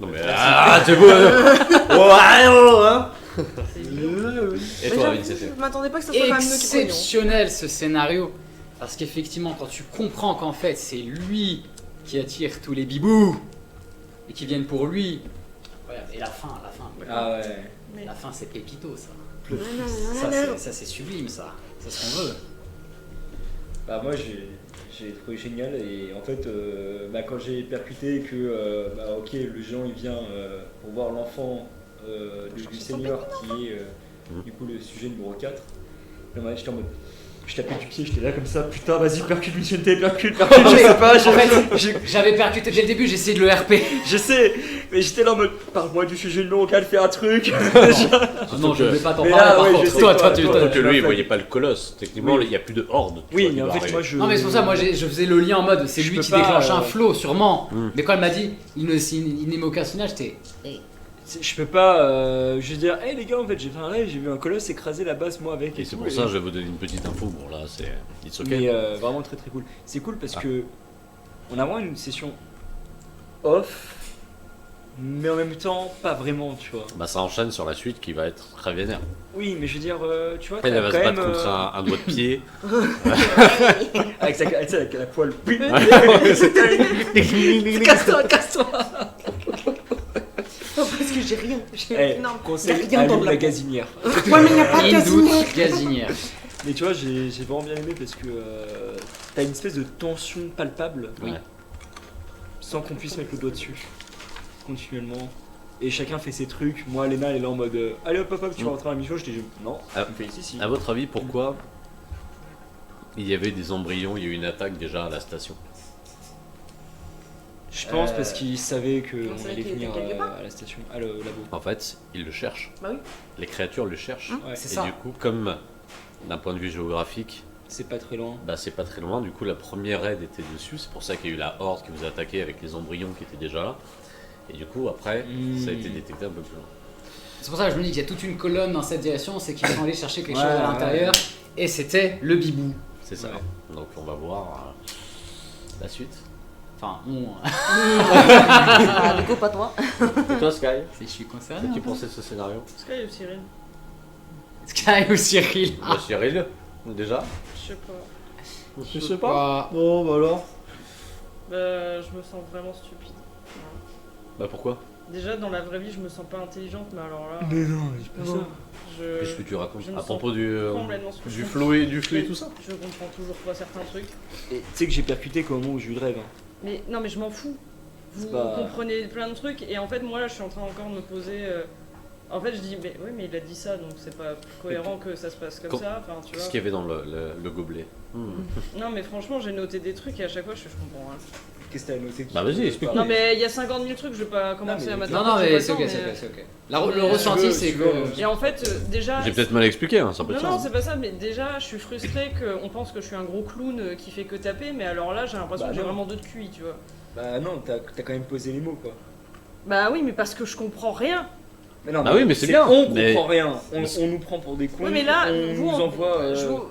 S4: Non mais c'est beau. Hein.
S1: C'est idiot.
S4: Et
S6: Mais
S4: toi,
S6: j'avoue,
S4: Vincent?
S6: je m'attendais pas que ça soit quand même mieux qu'il
S5: Exceptionnel ce scénario. Parce qu'effectivement, quand tu comprends qu'en fait c'est lui qui attire tous les bibous et qui viennent pour lui. Ouais, et la fin.
S2: Ah ouais.
S5: La fin c'est pépito ça.
S6: Non,
S5: Ça c'est sublime ça. C'est ce qu'on veut.
S2: Bah moi j'ai trouvé génial et en fait quand j'ai percuté que ok le géant il vient pour voir l'enfant du seigneur qui est du coup le sujet numéro 4. J'étais en mode je tapais du pied, j'étais là comme ça, putain vas-y percute Vicente, percute, je sais pas,
S5: J'avais percuté dès le début, j'ai essayé de le RP.
S2: je sais, mais j'étais là en mode parle-moi du sujet numéro 4, fais un truc.
S5: Ah non, je ne vais pas t'en
S2: Mais
S5: parler
S2: là,
S5: par
S2: ouais,
S5: contre.
S2: je sais
S5: Toi,
S2: pas,
S5: tu
S2: toi,
S4: Surtout que
S2: tu
S4: lui,
S2: l'as
S4: il
S2: fait.
S4: voyait pas le colosse. Techniquement,
S2: Oui.
S4: il n'y a plus de horde. tu
S2: Oui
S4: vois, qui
S2: mais en
S4: va
S2: fait
S4: arriver.
S2: moi je...
S5: Non mais c'est pour ça, moi je faisais le lien en mode c'est
S2: Je
S5: lui
S2: peux
S5: qui
S2: pas,
S5: déclenche un flow sûrement.
S4: Mm.
S5: Mais quand elle m'a dit il n'émotionnel, j'étais.
S2: Je peux pas je veux dire, hey les gars en fait j'ai fait un live, j'ai vu un colosse écraser la base moi avec
S4: Et c'est
S2: tout,
S4: pour ça que je vais vous donner une petite info. Bon là, c'est it's okay.
S2: Mais vraiment très très cool. C'est cool parce que on a vraiment une session off, mais en même temps pas vraiment, tu vois.
S4: Bah ça enchaîne sur la suite qui va être très vénère.
S2: Oui, mais je veux dire, tu vois,
S4: Après, elle va se
S2: quand
S4: battre
S2: même
S4: contre un doigt de pied.
S2: avec la poêle. Oui.
S1: Casse-toi.
S6: Non, parce que j'ai rien.
S2: Eh,
S6: Non,
S2: conseil,
S6: y a rien dans
S2: allume
S6: la
S2: la gazinière.
S6: Ouais, mais il n'y a pas de casino.
S5: Indoute gazinière.
S2: Mais tu vois, j'ai vraiment bien aimé parce que t'as une espèce de tension palpable
S5: Oui.
S2: sans qu'on puisse mettre le doigt dessus continuellement. Et chacun fait ses trucs. Moi, Léna, elle est là en mode allez hop hop hop, tu vas rentrer à la mission. Je t'ai dit non,
S4: Ah.
S2: on fait ici. Si.
S4: À votre avis, pourquoi il y avait des embryons, il y a eu une attaque déjà à la station?
S2: Je pense parce qu'ils savaient
S6: On
S2: qu'on
S6: savait
S2: allait
S6: qu'il était
S2: venir
S6: quelque part.
S2: à la station, à le labo.
S4: En fait, ils le cherchent.
S6: Bah oui.
S4: Les créatures le cherchent.
S2: Ouais.
S5: C'est
S4: Et
S5: ça.
S4: du coup, comme d'un point de vue géographique,
S2: C'est pas très loin.
S4: bah c'est pas très loin. Du coup, la première aide était dessus. C'est pour ça qu'il y a eu la horde qui vous a attaqué avec les embryons qui étaient déjà là. Et du coup, après, ça a été détecté un peu plus loin.
S5: C'est pour ça que je me dis qu'il y a toute une colonne dans cette direction, c'est qu'ils sont allés chercher quelque chose
S2: Ouais,
S5: à l'intérieur. Et c'était le bibou.
S4: C'est ça.
S2: Ouais.
S4: Donc, on va voir la suite.
S5: Enfin, on.
S6: Ah, du coup, pas toi.
S4: Et toi, Sky,
S5: Si je suis concerné.
S4: qu'as-tu
S5: un peu.
S4: pensé de ce scénario?
S1: Sky ou Cyril?
S5: Sky ou Cyril.
S4: Bah, Cyril, déjà.
S1: Je sais pas.
S4: Je
S5: sais pas.
S4: Oh, bah alors.
S1: Bah, je me sens vraiment stupide.
S4: Bah, pourquoi?
S1: Déjà, dans la vraie vie, je me sens pas intelligente, mais alors là,
S2: Mais non, j'ai pas ça.
S4: Qu'est-ce que tu racontes
S1: je me
S4: à
S1: sens
S4: propos du
S1: complètement stupide.
S4: flow et tout ça?
S1: Je comprends toujours pas certains trucs.
S2: Et tu sais que j'ai percuté qu'au moment où j'ai eu le rêve. Hein.
S1: Mais non, mais je m'en fous. Vous
S2: C'est pas-
S1: comprenez plein de trucs, et en fait, moi là, je suis en train encore de me poser. En fait, je dis, mais oui, mais il a dit ça, donc c'est pas cohérent que ça se passe comme
S4: Quand-
S1: ça. Enfin, tu vois.
S4: Qu'est-ce qu'il y avait dans le gobelet?
S1: Non, mais franchement, j'ai noté des trucs et à chaque fois, je comprends rien.
S2: Qu'est-ce que t'as noté?
S4: Bah, vas-y, explique.
S1: Non, mais il y a 50 000 trucs, je vais pas commencer
S2: mais-
S1: à
S2: Non,
S1: m'attarder.
S5: Non, non,
S1: j'ai
S5: mais
S1: pas
S5: c'est
S1: le
S5: ok,
S1: temps,
S5: c'est
S1: mais-
S5: ok, c'est ok.
S1: Mais
S5: Le
S1: tu
S5: ressenti,
S2: veux-
S5: c'est
S2: tu
S5: que.
S2: veux-
S1: Et en fait, déjà.
S4: J'ai peut-être mal expliqué, hein, ça peut
S1: Non,
S4: être
S1: non,
S4: ça.
S1: c'est pas ça, mais déjà, je suis frustrée qu'on pense que je suis un gros clown qui fait que taper, mais alors là, j'ai l'impression
S2: Bah
S1: que j'ai
S2: non.
S1: vraiment deux de QI, tu vois.
S2: Bah non, t'as quand même posé les mots quoi.
S1: Bah oui, mais parce que je comprends rien.
S2: Mais non,
S4: Bah oui, mais c'est bien,
S2: On
S4: mais-
S2: comprend rien. On
S4: mais-
S2: nous prend pour des cons.
S1: Oui, mais là,
S2: on
S1: vous,
S2: nous envoie.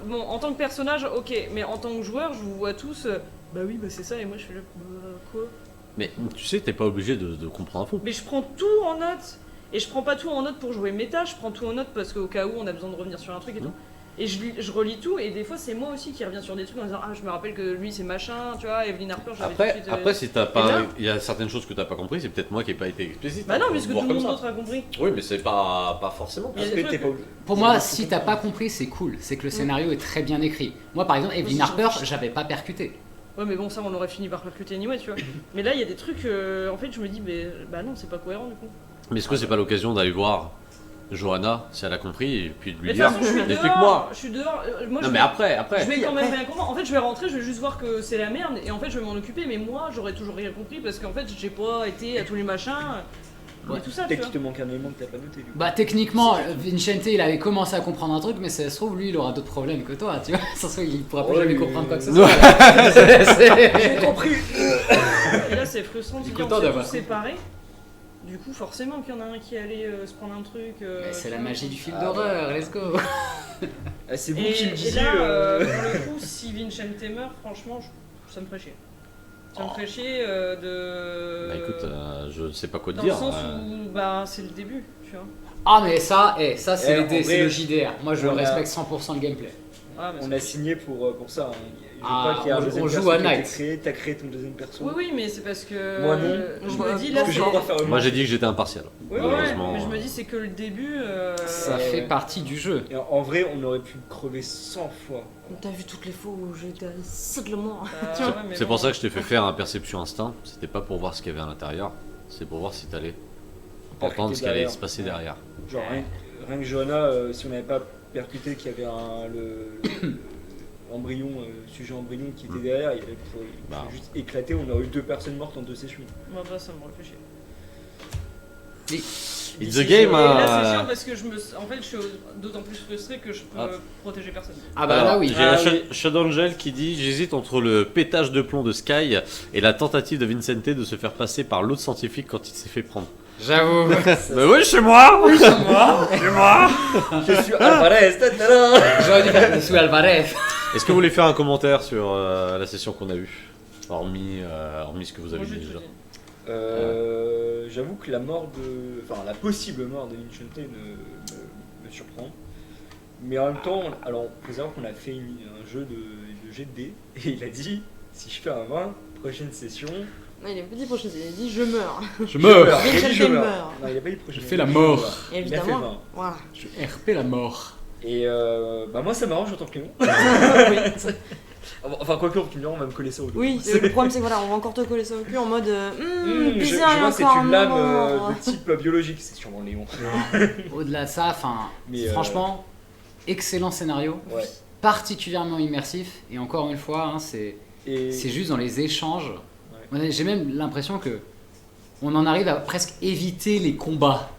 S1: bon, en tant que personnage, ok, mais en tant que joueur, je vous vois tous. Bah oui, bah c'est ça, et moi je fais là. Quoi?
S4: Mais tu sais, t'es pas obligé de comprendre à fond.
S1: Mais je prends tout en note. Et je prends pas tout en note pour jouer méta, je prends tout en note parce qu'au cas où on a besoin de revenir sur un truc et tout. Et je relis tout, et des fois c'est moi aussi qui reviens sur des trucs en disant ah, je me rappelle que lui c'est machin, tu vois, Evelyn Harper, j'avais tout de
S4: Après,
S1: suite.
S4: après si t'as
S1: Et
S4: pas.
S1: là-
S4: Il y a certaines choses que t'as pas compris, c'est peut-être moi qui ai pas été explicite.
S1: Bah non,
S4: Faut
S1: mais ce que
S4: voir
S1: tout le
S4: comme
S1: monde
S4: ça.
S1: d'autre a compris.
S4: Oui, mais c'est pas forcément.
S1: Il y a
S2: Parce
S1: des
S2: que t'es
S1: trucs-
S2: pas obligé.
S5: Pour moi, si t'as pas compris, c'est cool. C'est que le scénario est très bien écrit. Moi, par exemple, Evelyn
S1: Moi,
S5: Harper,
S1: j'en-
S5: j'avais pas percuté.
S1: Ouais, mais bon, ça on aurait fini par percuter anyway, tu vois. Mais là, il y a des trucs, en fait, je me dis, mais bah non, c'est pas cohérent du coup.
S4: Mais est-ce que c'est pas l'occasion d'aller voir Johanna, si elle a compris, et puis de lui
S1: Mais de
S4: dire
S1: toute façon, je suis dehors.
S4: explique-moi.
S1: Je suis dehors. Moi,
S4: Non
S1: je
S4: mais
S1: vais-
S4: après.
S1: Je vais quand même
S6: après.
S1: rien comprendre. En fait, je vais rentrer, je vais juste voir que c'est la merde et en fait, je vais m'en occuper. Mais moi, j'aurais toujours rien compris parce qu'en fait, j'ai pas été à tous les machins
S5: Ouais.
S1: et tout ça. Tu
S2: Peut-être
S1: vois.
S2: qu'il te manque un élément que t'as pas noté. Du coup.
S5: Bah techniquement, Vincente il avait commencé à comprendre un truc, mais ça se trouve lui il aura d'autres problèmes que toi, tu vois. Ça se trouve il pourra plus
S2: Ouais,
S5: jamais
S2: mais-
S5: comprendre quoi que ce
S4: Ouais.
S5: soit.
S2: J'ai compris.
S1: Et là, c'est frustrant de se
S5: Du
S1: dire
S5: content
S1: on s'est
S5: d'avoir
S1: tous séparés. Du coup, forcément qu'il y en a un qui allait se prendre un truc.
S5: Mais c'est
S1: tu
S5: la
S1: vois.
S5: magie du film
S2: Ah,
S5: d'horreur, let's go.
S2: Ah, c'est vous
S1: Et,
S2: qui me
S1: et
S2: disiez.
S1: là, pour le coup, si Vincente meurt, franchement, ça me ferait chier. Ça me ferait chier de.
S4: Bah écoute, je sais pas quoi te
S1: dans
S4: dire.
S1: le sens où bah, c'est le début, tu vois.
S5: Ah mais ça, c'est
S2: en vrai,
S5: c'est le JDR. Moi je
S2: on a-
S5: respecte 100% le gameplay.
S1: Ah, mais
S2: On
S1: c'est-
S2: a signé pour ça. Hein. Je veux
S5: Ah,
S2: pas qu'il y ait un
S5: on
S2: deuxième
S5: joue
S2: perso
S5: à
S2: qui a été
S5: Knight.
S2: créé. T'as créé ton deuxième perso.
S1: Oui, mais c'est parce que.
S2: Moi, non.
S1: Je
S6: Moi,
S1: me dis là,
S2: Parce que
S1: c'est.
S2: je crois faire
S4: Moi j'ai dit que j'étais impartial.
S2: Oui,
S1: Ouais,
S4: Malheureusement,
S1: mais je me dis, c'est que le début.
S5: Ça
S2: Ouais,
S5: fait
S2: ouais.
S5: partie du jeu.
S2: Et en vrai, on aurait pu crever 100 fois.
S6: T'as vu toutes les fois où j'étais ça de le mort.
S1: bah, ouais, mais
S4: C'est
S1: bon.
S4: pour ça que je t'ai fait faire un perception instinct. C'était pas pour voir ce qu'il y avait à l'intérieur, c'est pour voir si t'allais entendre ce qui allait
S2: derrière.
S4: se passer derrière.
S2: Genre, rien que Johanna, si on n'avait pas percuté qu'il y avait l'embryon, sujet embryon qui était derrière, il pourrait
S4: Bah.
S2: juste éclater. On aurait eu 2 personnes mortes en 2 sessions.
S1: Moi, bah, ça me réfléchit.
S4: It's the game,
S1: Et là, c'est
S4: hein.
S1: chiant parce que en fait, je suis d'autant plus frustré que je peux
S4: Ah.
S1: protéger personne.
S5: Ah bah
S4: Alors,
S5: là oui.
S4: J'ai
S2: Ah
S4: Shadow Angel qui dit j'hésite entre le pétage de plomb de Sky et la tentative de Vincente de se faire passer par l'autre scientifique quand il s'est fait prendre.
S5: J'avoue.
S4: Bah oui, c'est moi. C'est moi.
S2: Je suis Alvarez, tata.
S5: J'aurais dû faire sous Alvarez.
S4: Est-ce que vous voulez faire un commentaire sur la session qu'on a eue, hormis ce que vous avez
S1: Moi,
S4: dit
S1: j'ai tout
S4: déjà.
S1: dit.
S2: J'avoue que la possible mort de Vincente me surprend. Mais en même temps, alors, faut savoir qu'on a fait un jeu de jet de dés et il a dit si je fais un 20, prochaine session.
S6: Non, il a pas dit prochaine, il a dit je meurs.
S5: Je
S2: Il a
S6: Vincente
S2: dit je meurs.
S6: meurt.
S2: Non, il a pas dit prochaine.
S5: Je fais la
S2: il a dit
S5: mort.
S2: je meurs.
S6: Et
S2: Il a fait
S6: évidemment,
S2: 20.
S6: voilà.
S5: Je RP la mort.
S2: Et bah moi ça m'arrange en tant que Léon. Enfin quoi que tu me diras, on va me coller ça au dos.
S6: Oui, le problème c'est que voilà, on va encore te coller ça au cul en mode
S2: Je
S6: bizarre, il y a
S2: vois c'est
S6: encore
S2: une
S6: un
S2: lame
S6: moment.
S2: de type biologique, c'est sûrement Léon.
S5: Au-delà de ça, enfin,
S2: Mais,
S5: franchement, excellent scénario,
S2: Ouais.
S5: particulièrement immersif. Et encore une fois, hein, c'est juste dans les échanges. J'ai même l'impression que on en arrive à presque éviter les combats.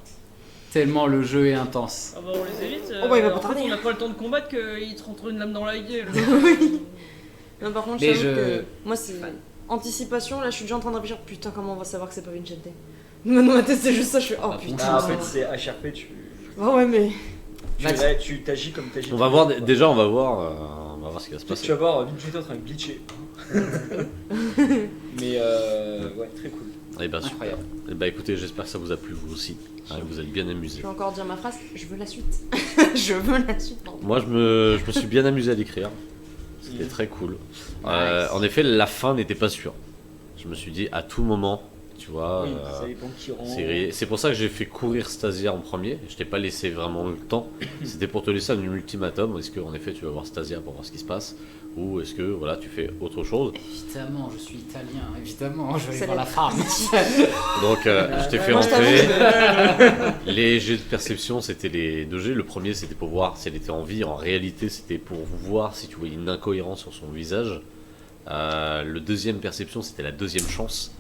S5: Tellement le jeu est intense.
S1: Ah bah, on les évite.
S6: Oh bah, il va pas
S1: en fait,
S6: tarder.
S1: on n'a pas le temps de combattre qu'il te rentre une lame dans la gueule.
S6: Non, par contre,
S5: Mais
S6: j'avoue que moi c'est anticipation, là je suis déjà en train de réfléchir, putain comment on va savoir que c'est pas Vincente. Maintenant ma tête c'est juste ça, je suis oh
S5: Ah,
S6: putain.
S2: Ah, en fait c'est HRP,
S6: Ah ouais mais...
S2: tu t'agis comme t'agis.
S4: On va voir déjà, on va voir ce qui va se
S2: Tu
S4: passer.
S2: vas voir Vincente en train de glitcher. Mais ouais, très cool.
S4: Eh ben, super.
S5: Incroyable.
S4: Eh ben, écoutez, j'espère que ça vous a plu vous aussi. Hein, vous êtes bien
S6: Je
S4: amusés.
S6: vais encore dire ma phrase, je veux la suite. Je veux la suite, pardon.
S4: Moi, je me suis bien amusé à l'écrire. C'était très cool. En effet, la fin n'était pas sûre. Je me suis dit, à tout moment, tu vois,
S2: Oui, ça dépend qui rend.
S4: c'est pour ça que j'ai fait courir Stasia en premier. Je t'ai pas laissé vraiment le temps. C'était pour te laisser un ultimatum. Est-ce que, en effet, tu vas voir Stasia pour voir ce qui se passe, ou est-ce que, voilà, tu fais autre chose.
S5: Évidemment, je suis italien, évidemment, je vais
S6: Ça
S5: voir la
S6: l'est.
S5: femme.
S4: Donc, je t'ai fait
S6: moi, je
S4: rentrer. Les jets de perception, c'était les 2 jets. Le premier, c'était pour voir si elle était en vie. En réalité, c'était pour voir si tu voyais une incohérence sur son visage. Le deuxième perception, c'était la deuxième chance.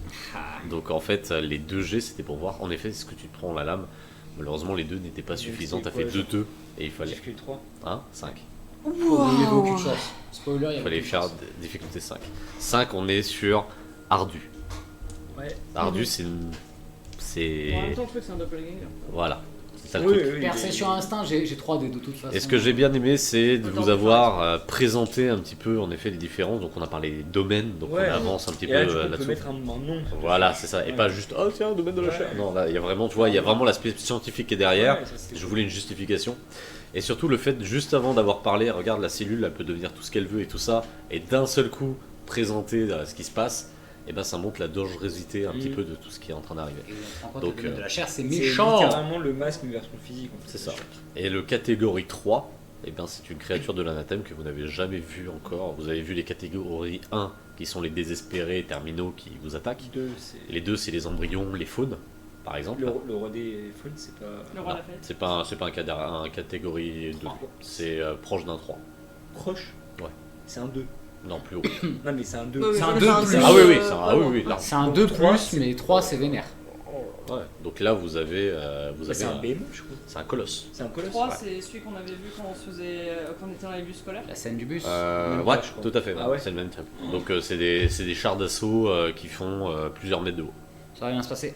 S4: Donc en fait, les 2 G, c'était pour voir, en effet, est-ce que tu te prends la lame. Malheureusement, les 2 n'étaient pas suffisants. T'as fait
S2: Ouais,
S4: 2-2 et il fallait
S2: J'ai fait le 3.
S4: 5.
S5: Il n'y avait aucune chance. Spoiler, il y
S4: Il
S5: avait
S4: fallait
S5: aucune
S4: faire
S5: chance.
S4: difficulté 5. 5, on est sur Ardu.
S2: Ouais.
S4: Ardu, c'est une. C'est.
S1: En même temps, le truc, c'est un doppelganger.
S4: Voilà. C'est ça le
S2: Oui,
S4: truc.
S2: oui,
S5: Perception instinct, j'ai 3D de toute façon.
S4: Et ce que j'ai bien aimé, c'est de
S1: Attends,
S4: vous avoir présenté un petit peu, en effet, les différences. Donc on a parlé des domaines, donc
S2: Ouais.
S4: on avance un petit
S2: Et
S4: peu
S2: là, du coup, on peut
S4: là-dessous.
S2: mettre un nom.
S4: Voilà, c'est ça. Et
S2: Ouais.
S4: pas juste, oh tiens, domaine de la
S2: Ouais.
S4: chair. Non, là, il y a vraiment, tu vois, il y a vraiment l'aspect scientifique qui est derrière.
S2: Ouais, ça, c'est-
S4: Je voulais une justification. Et surtout le fait, juste avant d'avoir parlé, regarde la cellule, elle peut devenir tout ce qu'elle veut et tout ça, et d'un seul coup présenter ce qui se passe, et ben ça montre la dangerosité un petit peu de tout ce qui est en train d'arriver.
S5: Et on se rend compte
S4: Donc,
S5: que le domaine de la chair, c'est
S2: C'est
S5: méchant.
S2: littéralement le masque mais version physique. En fait.
S4: C'est ça. Et le catégorie 3, et ben c'est une créature de l'anathème que vous n'avez jamais vue encore. Vous avez vu les catégories 1, qui sont les désespérés terminaux qui vous attaquent.
S2: 2, c'est.
S4: Les 2, c'est les embryons, les faunes. par exemple.
S2: Le roi des faunes, c'est pas.
S1: Le roi
S4: Non,
S1: l'a fait.
S4: c'est pas un catégorie 2. C'est proche d'un 3.
S2: Croche.
S4: Ouais.
S2: C'est un 2.
S4: Non, plus haut.
S2: Non, mais c'est un 2.
S6: Ouais, mais
S3: C'est un
S6: ça,
S3: 2
S6: c'est
S3: plus.
S4: Ah oui, oui,
S6: vraiment.
S4: large.
S3: C'est un
S2: Donc,
S3: 2
S2: trois,
S3: plus,
S2: c'est-
S3: mais 3 c'est vénère.
S4: Ouais. Donc là, vous avez
S2: C'est un BMO, je crois.
S4: c'est un colosse.
S2: C'est un colosse.
S1: 3, c'est celui qu'on avait vu quand on se faisait. Quand on était dans les bus scolaires.
S3: La scène du bus.
S2: Même
S4: Ouais,
S2: pas, je crois.
S4: tout à fait.
S2: Ah ouais
S4: C'est le même type. Donc c'est des chars d'assaut qui font plusieurs mètres de haut.
S3: Ça va bien se passer.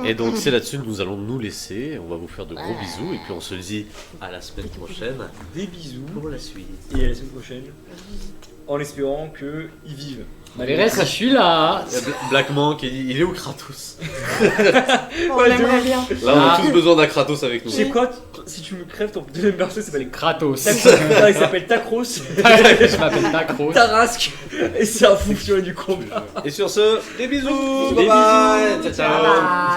S4: Et donc c'est là-dessus que nous allons nous laisser. On va vous faire de gros bisous et puis on se dit à la semaine prochaine
S2: Des bisous.
S4: pour la suite.
S2: Et à la semaine prochaine. En espérant qu'ils vivent.
S3: Malgré ça, je suis là.
S4: Il y a Black Monk qui dit il est où Kratos?
S6: On l'aimerait bien.
S4: Là on a
S3: Ah.
S4: tous besoin d'un Kratos avec nous.
S2: Tu sais quoi, si tu me crèves, ton deuxième perso s'appelle
S3: Kratos.
S2: Tacros. Il s'appelle Tacros.
S3: Je m'appelle Tacros.
S2: Tarasque. Et c'est un fonctionnaire du combat.
S4: Et sur ce, des bisous.
S2: Des
S4: Bye bye.
S2: bisous.
S4: Ciao ciao.